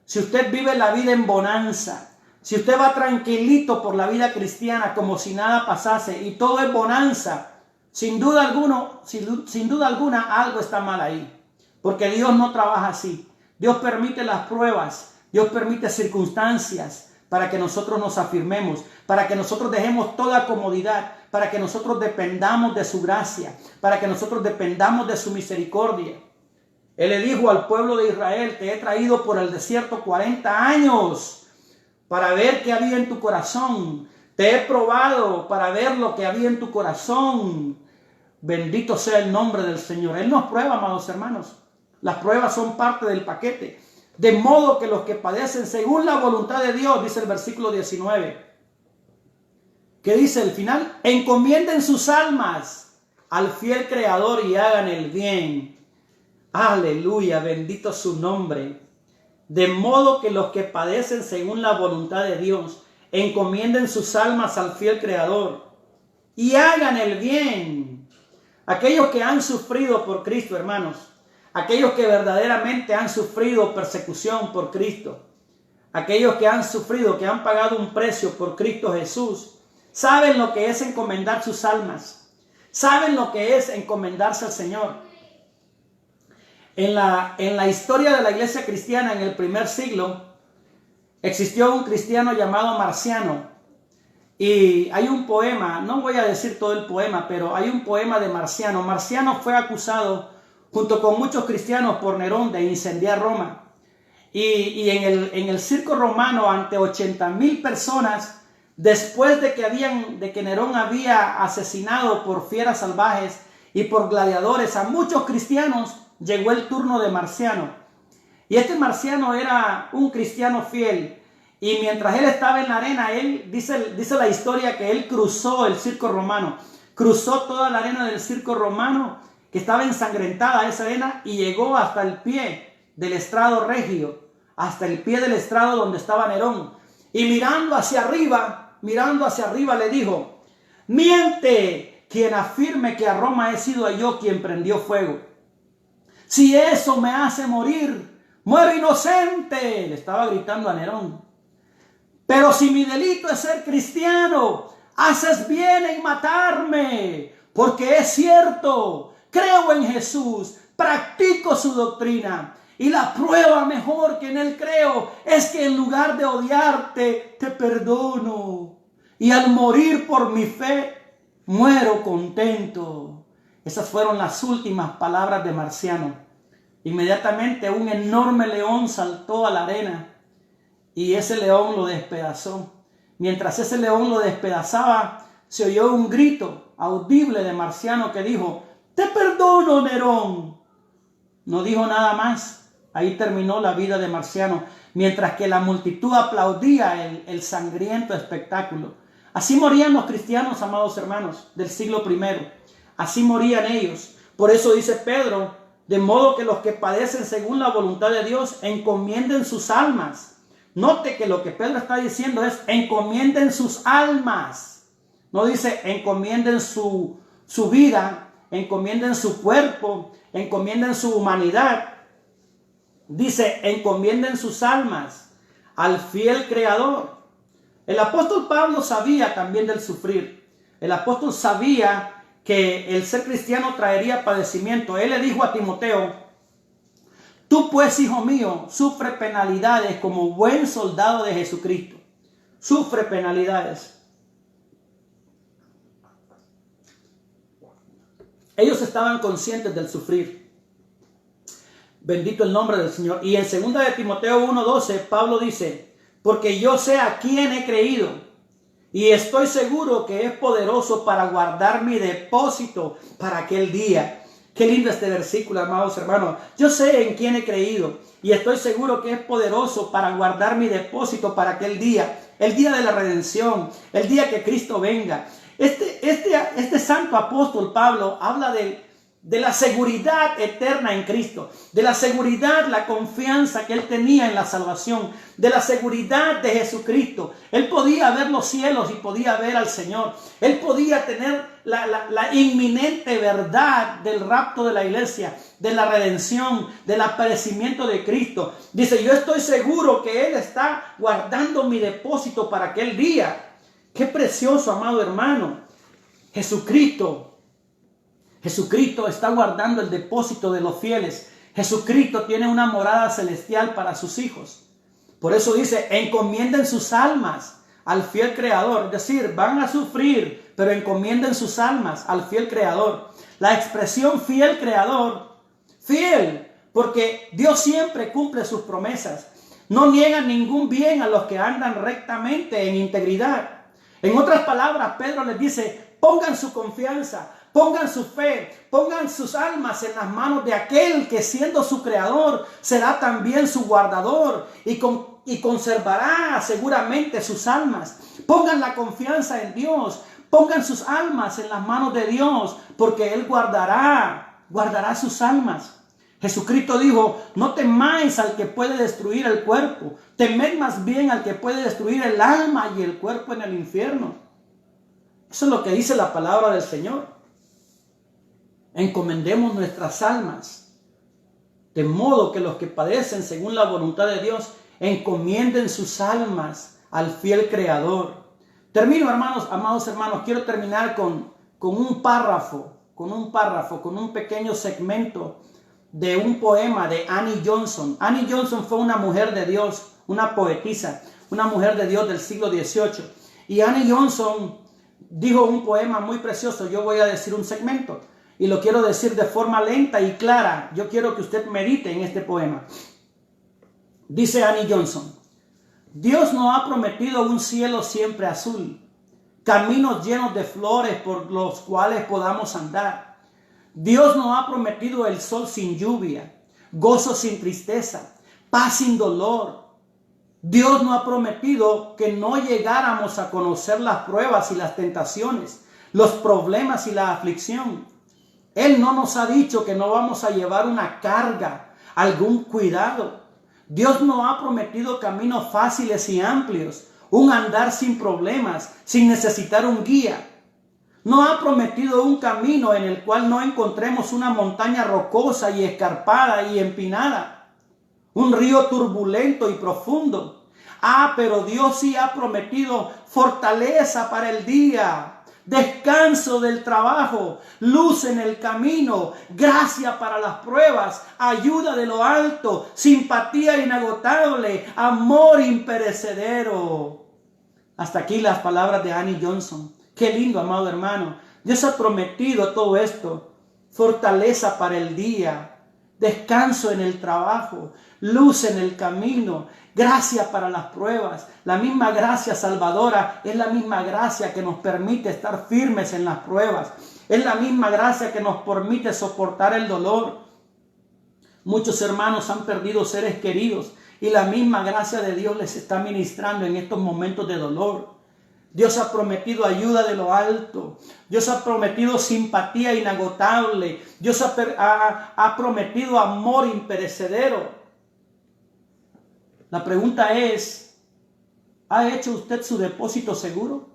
Speaker 1: si usted vive la vida en bonanza, si usted va tranquilito por la vida cristiana como si nada pasase y todo es bonanza, sin duda alguna algo está mal ahí. Porque Dios no trabaja así. Dios permite las pruebas, Dios permite circunstancias para que nosotros nos afirmemos, para que nosotros dejemos toda comodidad, para que nosotros dependamos de su gracia, para que nosotros dependamos de su misericordia. Él le dijo al pueblo de Israel, te he traído por el desierto 40 años para ver qué había en tu corazón. Te he probado para ver lo que había en tu corazón. Bendito sea el nombre del Señor. Él nos prueba, amados hermanos. Las pruebas son parte del paquete. De modo que los que padecen según la voluntad de Dios, dice el versículo 19. ¿Qué dice el final? Encomienden sus almas al fiel Creador y hagan el bien. Aleluya, bendito su nombre. De modo que los que padecen según la voluntad de Dios, encomienden sus almas al fiel Creador y hagan el bien. Aquellos que han sufrido por Cristo, hermanos, aquellos que verdaderamente han sufrido persecución por Cristo, aquellos que han sufrido, que han pagado un precio por Cristo Jesús, saben lo que es encomendar sus almas, saben lo que es encomendarse al Señor. En la historia de la iglesia cristiana en el primer siglo, existió un cristiano llamado Marciano. Y hay un poema, no voy a decir todo el poema, pero hay un poema de Marciano. Marciano fue acusado junto con muchos cristianos por Nerón de incendiar Roma. Y en el circo romano, ante 80,000 personas, después de que Nerón había asesinado por fieras salvajes y por gladiadores a muchos cristianos, llegó el turno de Marciano. Y este Marciano era un cristiano fiel. Y mientras él estaba en la arena, él dice la historia que él cruzó el circo romano. Cruzó toda la arena del circo romano, que estaba ensangrentada esa arena, y llegó hasta el pie del estrado regio, hasta el pie del estrado donde estaba Nerón. Y mirando hacia arriba le dijo: miente quien afirme que a Roma he sido yo quien prendió fuego. Si eso me hace morir, muero inocente, le estaba gritando a Nerón. Pero si mi delito es ser cristiano, haces bien en matarme, porque es cierto, creo en Jesús, practico su doctrina, y la prueba mejor que en él creo es que en lugar de odiarte, te perdono, y al morir por mi fe, muero contento. Esas fueron las últimas palabras de Marciano. Inmediatamente un enorme león saltó a la arena y ese león lo despedazó. Mientras ese león lo despedazaba, se oyó un grito audible de Marciano que dijo: te perdono, Nerón. No dijo nada más. Ahí terminó la vida de Marciano, mientras que la multitud aplaudía el sangriento espectáculo. Así morían los cristianos, amados hermanos, del siglo I. Así morían ellos. Por eso dice Pedro: de modo que los que padecen según la voluntad de Dios encomienden sus almas. Note que lo que Pedro está diciendo es: encomienden sus almas. No dice encomienden su vida, encomienden su cuerpo, encomienden su humanidad. Dice encomienden sus almas al fiel Creador. El apóstol Pablo sabía también del sufrir. El apóstol sabía que el ser cristiano traería padecimiento. Él le dijo a Timoteo: tú pues, hijo mío, sufre penalidades como buen soldado de Jesucristo. Sufre penalidades. Ellos estaban conscientes del sufrir. Bendito el nombre del Señor. Y en 2 de Timoteo 1:12, Pablo dice: porque yo sé a quién he creído y estoy seguro que es poderoso para guardar mi depósito para aquel día. Qué lindo este versículo, amados hermanos. Yo sé en quién he creído y estoy seguro que es poderoso para guardar mi depósito para aquel día, el día de la redención, el día que Cristo venga. Este santo apóstol Pablo habla de la seguridad eterna en Cristo, de la seguridad, la confianza que él tenía en la salvación, de la seguridad de Jesucristo. Él podía ver los cielos y podía ver al Señor. Él podía tener la inminente verdad del rapto de la iglesia, de la redención, del aparecimiento de Cristo. Dice: yo estoy seguro que Él está guardando mi depósito para aquel día. Qué precioso, amado hermano. Jesucristo está guardando el depósito de los fieles. Jesucristo tiene una morada celestial para sus hijos. Por eso dice: encomienden sus almas al fiel Creador. Es decir, van a sufrir, pero encomienden sus almas al fiel Creador. La expresión fiel Creador, fiel, porque Dios siempre cumple sus promesas. No niega ningún bien a los que andan rectamente en integridad. En otras palabras, Pedro les dice: pongan su confianza, pongan su fe, pongan sus almas en las manos de aquel que, siendo su creador, será también su guardador y conservará seguramente sus almas. Pongan la confianza en Dios, pongan sus almas en las manos de Dios, porque Él guardará sus almas. Jesucristo dijo: no temáis al que puede destruir el cuerpo, temed más bien al que puede destruir el alma y el cuerpo en el infierno. Eso es lo que dice la palabra del Señor. Encomendemos nuestras almas, de modo que los que padecen según la voluntad de Dios encomienden sus almas al fiel Creador. Termino, amados hermanos, quiero terminar con un pequeño segmento de un poema de Annie Johnson. Annie Johnson fue una mujer de Dios, una poetisa, una mujer de Dios del siglo XVIII. Y Annie Johnson dijo un poema muy precioso. Yo voy a decir un segmento y lo quiero decir de forma lenta y clara. Yo quiero que usted medite en este poema. Dice Annie Johnson: Dios nos ha prometido un cielo siempre azul, caminos llenos de flores por los cuales podamos andar. Dios nos ha prometido el sol sin lluvia, gozo sin tristeza, paz sin dolor. Dios nos ha prometido que no llegáramos a conocer las pruebas y las tentaciones, los problemas y la aflicción. Él no nos ha dicho que no vamos a llevar una carga, algún cuidado. Dios nos ha prometido caminos fáciles y amplios, un andar sin problemas, sin necesitar un guía. No ha prometido un camino en el cual no encontremos una montaña rocosa y escarpada y empinada, un río turbulento y profundo. Pero Dios sí ha prometido fortaleza para el día, descanso del trabajo, luz en el camino, gracia para las pruebas, ayuda de lo alto, simpatía inagotable, amor imperecedero. Hasta aquí las palabras de Annie Johnson. Qué lindo, amado hermano. Dios ha prometido todo esto. Fortaleza para el día, descanso en el trabajo, luz en el camino, gracia para las pruebas. La misma gracia salvadora es la misma gracia que nos permite estar firmes en las pruebas. Es la misma gracia que nos permite soportar el dolor. Muchos hermanos han perdido seres queridos y la misma gracia de Dios les está ministrando en estos momentos de dolor. Dios ha prometido ayuda de lo alto. Dios ha prometido simpatía inagotable. Dios ha prometido amor imperecedero. La pregunta es, ¿ha hecho usted su depósito seguro?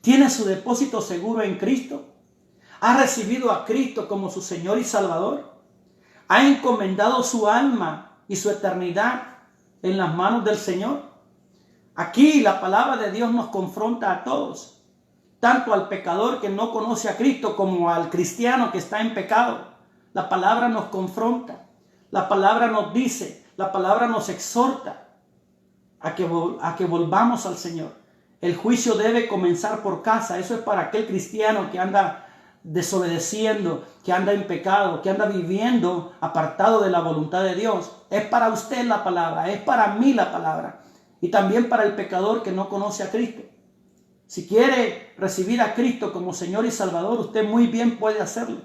Speaker 1: ¿Tiene su depósito seguro en Cristo? ¿Ha recibido a Cristo como su Señor y Salvador? ¿Ha encomendado su alma y su eternidad en las manos del Señor? Aquí la palabra de Dios nos confronta a todos, tanto al pecador que no conoce a Cristo como al cristiano que está en pecado. La palabra nos confronta, la palabra nos dice, la palabra nos exhorta a que volvamos al Señor. El juicio debe comenzar por casa. Eso es para aquel cristiano que anda desobedeciendo, que anda en pecado, que anda viviendo apartado de la voluntad de Dios. Es para usted la palabra, es para mí la palabra. Y también para el pecador que no conoce a Cristo. Si quiere recibir a Cristo como Señor y Salvador, usted muy bien puede hacerlo.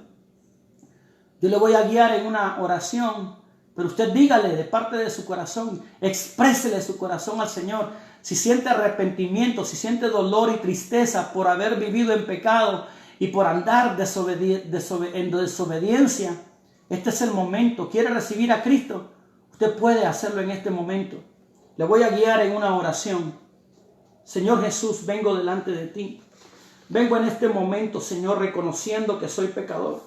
Speaker 1: Yo le voy a guiar en una oración, pero usted dígale de parte de su corazón, exprésele su corazón al Señor. Si siente arrepentimiento, si siente dolor y tristeza por haber vivido en pecado y por andar en desobediencia, este es el momento. ¿Quiere recibir a Cristo? Usted puede hacerlo en este momento. Le voy a guiar en una oración. Señor Jesús, vengo delante de ti. Vengo en este momento, Señor, reconociendo que soy pecador.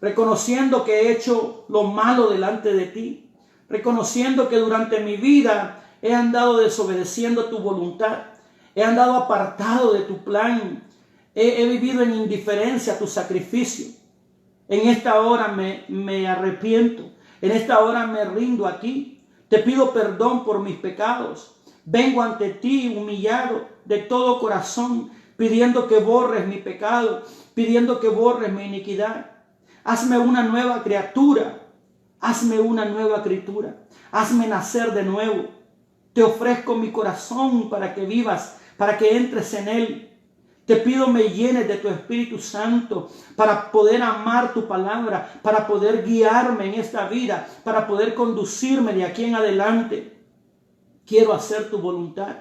Speaker 1: Reconociendo que he hecho lo malo delante de ti. Reconociendo que durante mi vida he andado desobedeciendo tu voluntad. He andado apartado de tu plan. He vivido en indiferencia a tu sacrificio. En esta hora me arrepiento. En esta hora me rindo a ti. Te pido perdón por mis pecados. Vengo ante ti humillado de todo corazón, pidiendo que borres mi pecado, pidiendo que borres mi iniquidad. Hazme una nueva criatura. Hazme una nueva criatura. Hazme nacer de nuevo. Te ofrezco mi corazón para que vivas, para que entres en él. Te pido me llenes de tu Espíritu Santo para poder amar tu palabra, para poder guiarme en esta vida, para poder conducirme de aquí en adelante. Quiero hacer tu voluntad.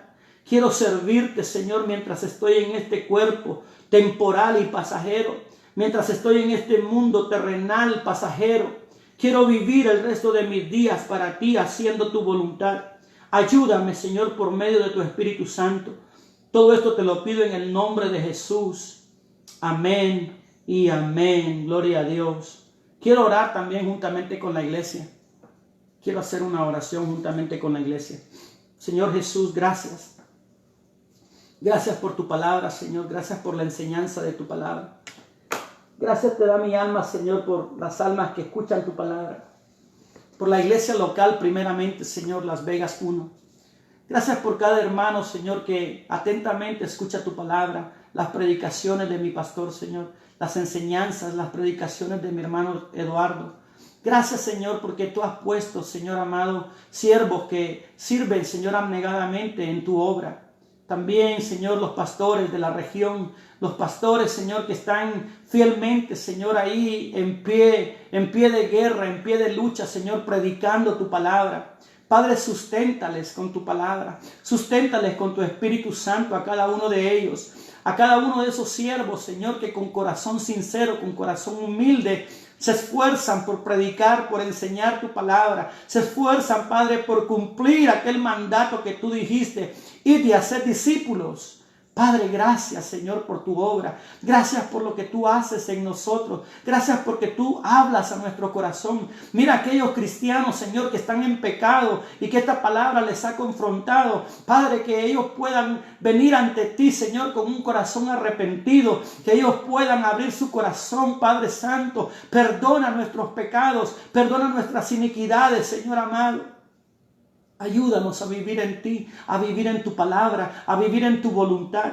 Speaker 1: Quiero servirte, Señor, mientras estoy en este cuerpo temporal y pasajero, mientras estoy en este mundo terrenal pasajero. Quiero vivir el resto de mis días para ti, haciendo tu voluntad. Ayúdame, Señor, por medio de tu Espíritu Santo. Todo esto te lo pido en el nombre de Jesús. Amén y amén. Gloria a Dios. Quiero orar también juntamente con la iglesia. Quiero hacer una oración juntamente con la iglesia. Señor Jesús, gracias. Gracias por tu palabra, Señor. Gracias por la enseñanza de tu palabra. Gracias te da mi alma, Señor, por las almas que escuchan tu palabra. Por la iglesia local, primeramente, Señor, Las Vegas 1. Gracias por cada hermano, Señor, que atentamente escucha tu palabra, las predicaciones de mi pastor, Señor, las enseñanzas, las predicaciones de mi hermano Eduardo. Gracias, Señor, porque tú has puesto, Señor amado, siervos que sirven, Señor, abnegadamente en tu obra. También, Señor, los pastores de la región, los pastores, Señor, que están fielmente, Señor, ahí en pie de guerra, en pie de lucha, Señor, predicando tu palabra. Padre, susténtales con tu palabra, susténtales con tu Espíritu Santo a cada uno de ellos. a cada uno de esos siervos, Señor, que con corazón sincero, con corazón humilde, se esfuerzan por predicar, por enseñar tu palabra. Se esfuerzan, Padre, por cumplir aquel mandato que tú dijiste y de hacer discípulos. Padre, gracias, Señor, por tu obra. Gracias por lo que tú haces en nosotros. Gracias porque tú hablas a nuestro corazón. Mira aquellos cristianos, Señor, que están en pecado y que esta palabra les ha confrontado. Padre, que ellos puedan venir ante ti, Señor, con un corazón arrepentido. Que ellos puedan abrir su corazón, Padre Santo. Perdona nuestros pecados. Perdona nuestras iniquidades, Señor amado. Ayúdanos a vivir en ti, a vivir en tu palabra, a vivir en tu voluntad.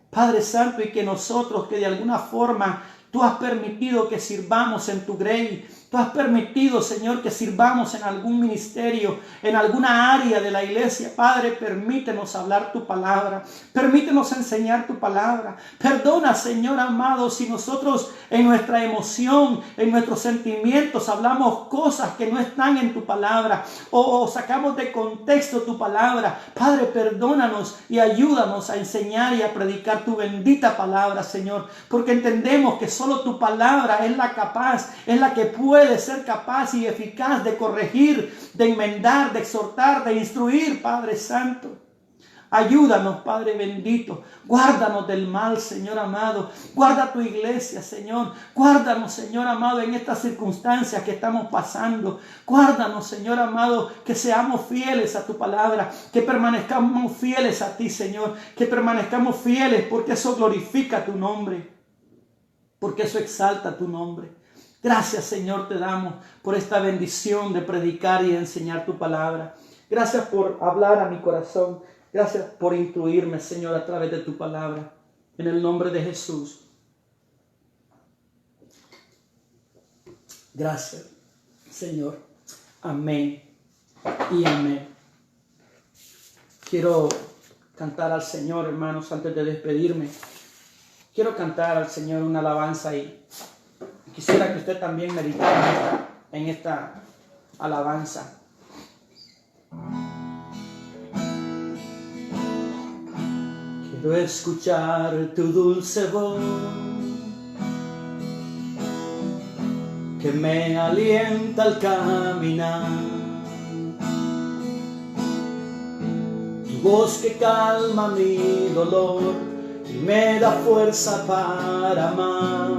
Speaker 1: Padre Santo, y que nosotros, que de alguna forma tú has permitido que sirvamos en tu grey, tú has permitido, Señor, que sirvamos en algún ministerio, en alguna área de la iglesia. Padre, permítenos hablar tu palabra, permítenos enseñar tu palabra. Perdona, Señor amado, si nosotros en nuestra emoción, en nuestros sentimientos hablamos cosas que no están en tu palabra o sacamos de contexto tu palabra. Padre, perdónanos y ayúdanos a enseñar y a predicar tu bendita palabra, Señor, porque entendemos que solo tu palabra es la capaz, es la que puede ser capaz y eficaz de corregir, de enmendar, de exhortar, de instruir, Padre Santo. Ayúdanos, Padre bendito. Guárdanos del mal, Señor amado. Guarda tu iglesia, Señor. Guárdanos, Señor amado, en estas circunstancias que estamos pasando. Guárdanos, Señor amado, que seamos fieles a tu palabra, que permanezcamos fieles a ti, Señor, que permanezcamos fieles, porque eso glorifica tu nombre, porque eso exalta tu nombre. Gracias, Señor, te damos por esta bendición de predicar y enseñar tu palabra. Gracias por hablar a mi corazón. Gracias por instruirme, Señor, a través de tu palabra. En el nombre de Jesús. Gracias, Señor. Amén y amén. Quiero cantar al Señor, hermanos, antes de despedirme. Quiero cantar al Señor una alabanza y quisiera que usted también meditara en esta alabanza. Quiero escuchar tu dulce voz que me alienta al caminar, tu voz que calma mi dolor y me da fuerza para amar.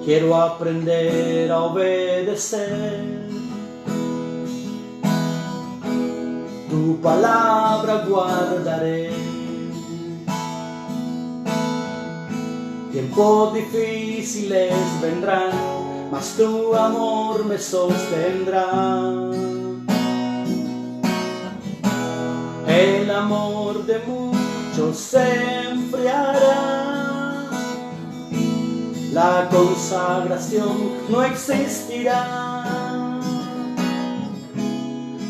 Speaker 1: Quiero aprender a obedecer tu palabra guardaré. Tiempos difíciles vendrán, mas tu amor me sostendrá. El amor de muchos se enfriará, la consagración no existirá.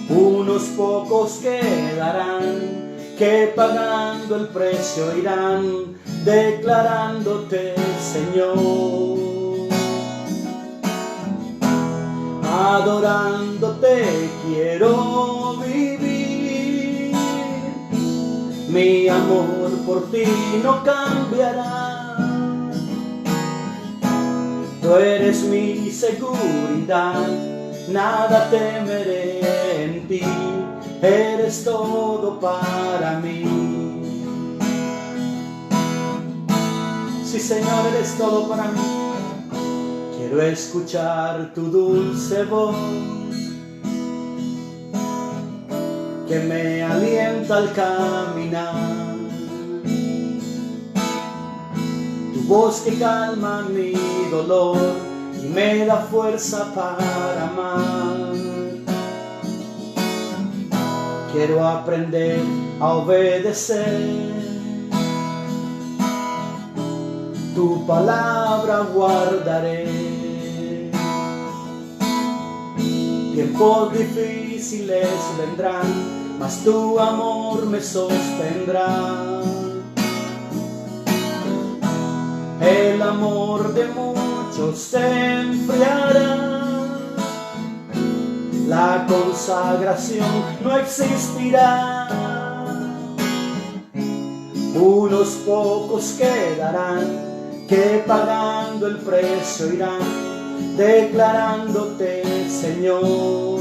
Speaker 1: Unos pocos quedarán, que pagando el precio irán, declarándote Señor. Adorándote quiero vivir, mi amor por ti no cambiará. Tú eres mi seguridad, nada temeré en ti, eres todo para mí. Sí, Señor, eres todo para mí. Quiero escuchar tu dulce voz que me alienta al caminar, tu voz que calma mi dolor y me da fuerza para amar. Quiero aprender a obedecer, tu palabra guardaré. Tiempos difíciles vendrán, mas tu amor me sostendrá. El amor de muchos se enfriará, la consagración no existirá. Unos pocos quedarán, que pagando el precio irán, declarándote, Señor.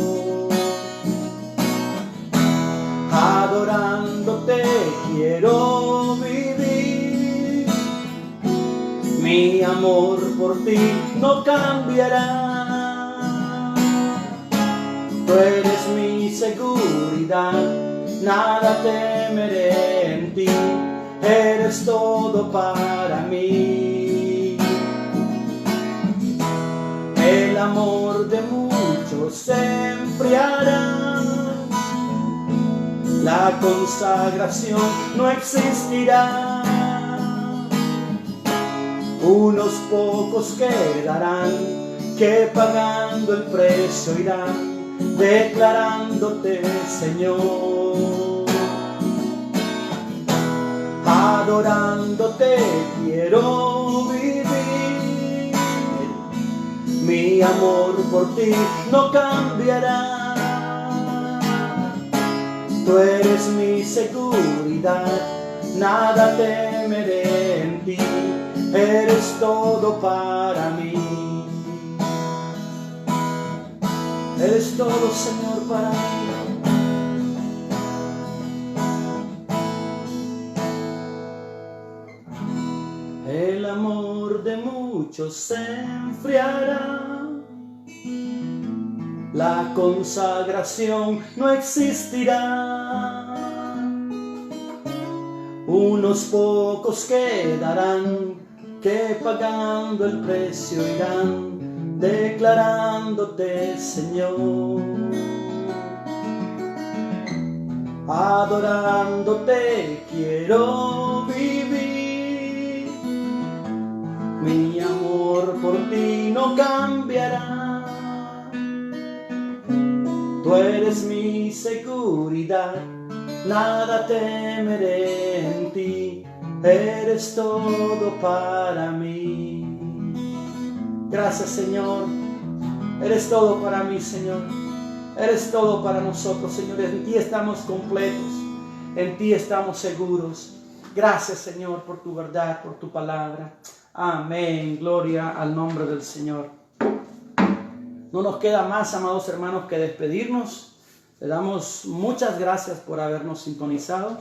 Speaker 1: Adorándote quiero vivir, mi amor por ti no cambiará. Tú eres mi seguridad, nada temeré en ti, eres todo para mí. El amor de muchos se enfriará, la consagración no existirá. Unos pocos quedarán, que pagando el precio irán, declarándote, Señor. Adorándote quiero vivir, mi amor por ti no cambiará. Tú eres mi seguridad, nada temeré en ti, eres todo para mí. Eres todo, Señor, para mí. El amor de muchos se enfriará, la consagración no existirá. Unos pocos quedarán, que pagando el precio irán, declarándote, Señor. Adorándote quiero vivir, mi amor por ti no cambiará. Tú eres mi seguridad, nada temeré en ti, eres todo para mí. Gracias, Señor, eres todo para mí, Señor, eres todo para nosotros, Señor. En ti estamos completos, en ti estamos seguros. Gracias, Señor, por tu verdad, por tu palabra. Amén, gloria al nombre del Señor. No nos queda más, amados hermanos, que despedirnos. Le damos muchas gracias por habernos sintonizado.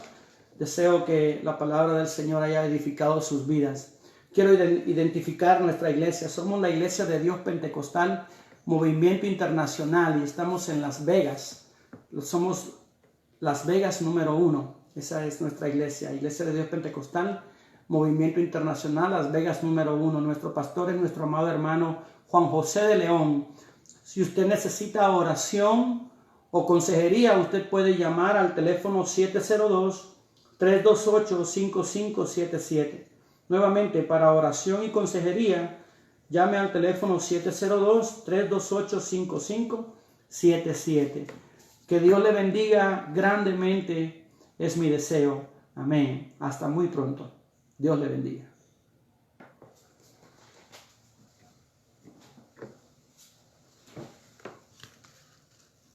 Speaker 1: Deseo que la palabra del Señor haya edificado sus vidas. Quiero identificar nuestra iglesia. Somos la Iglesia de Dios Pentecostal, Movimiento Internacional, y estamos en Las Vegas. Somos Las Vegas número 1. Esa es nuestra iglesia, Iglesia de Dios Pentecostal, Movimiento Internacional, Las Vegas número 1. Nuestro pastor es nuestro amado hermano Juan José de León. Si usted necesita oración o consejería, usted puede llamar al teléfono 702-328-5577. Nuevamente, para oración y consejería, llame al teléfono 702-328-5577. Que Dios le bendiga grandemente, es mi deseo. Amén. Hasta muy pronto. Dios le bendiga.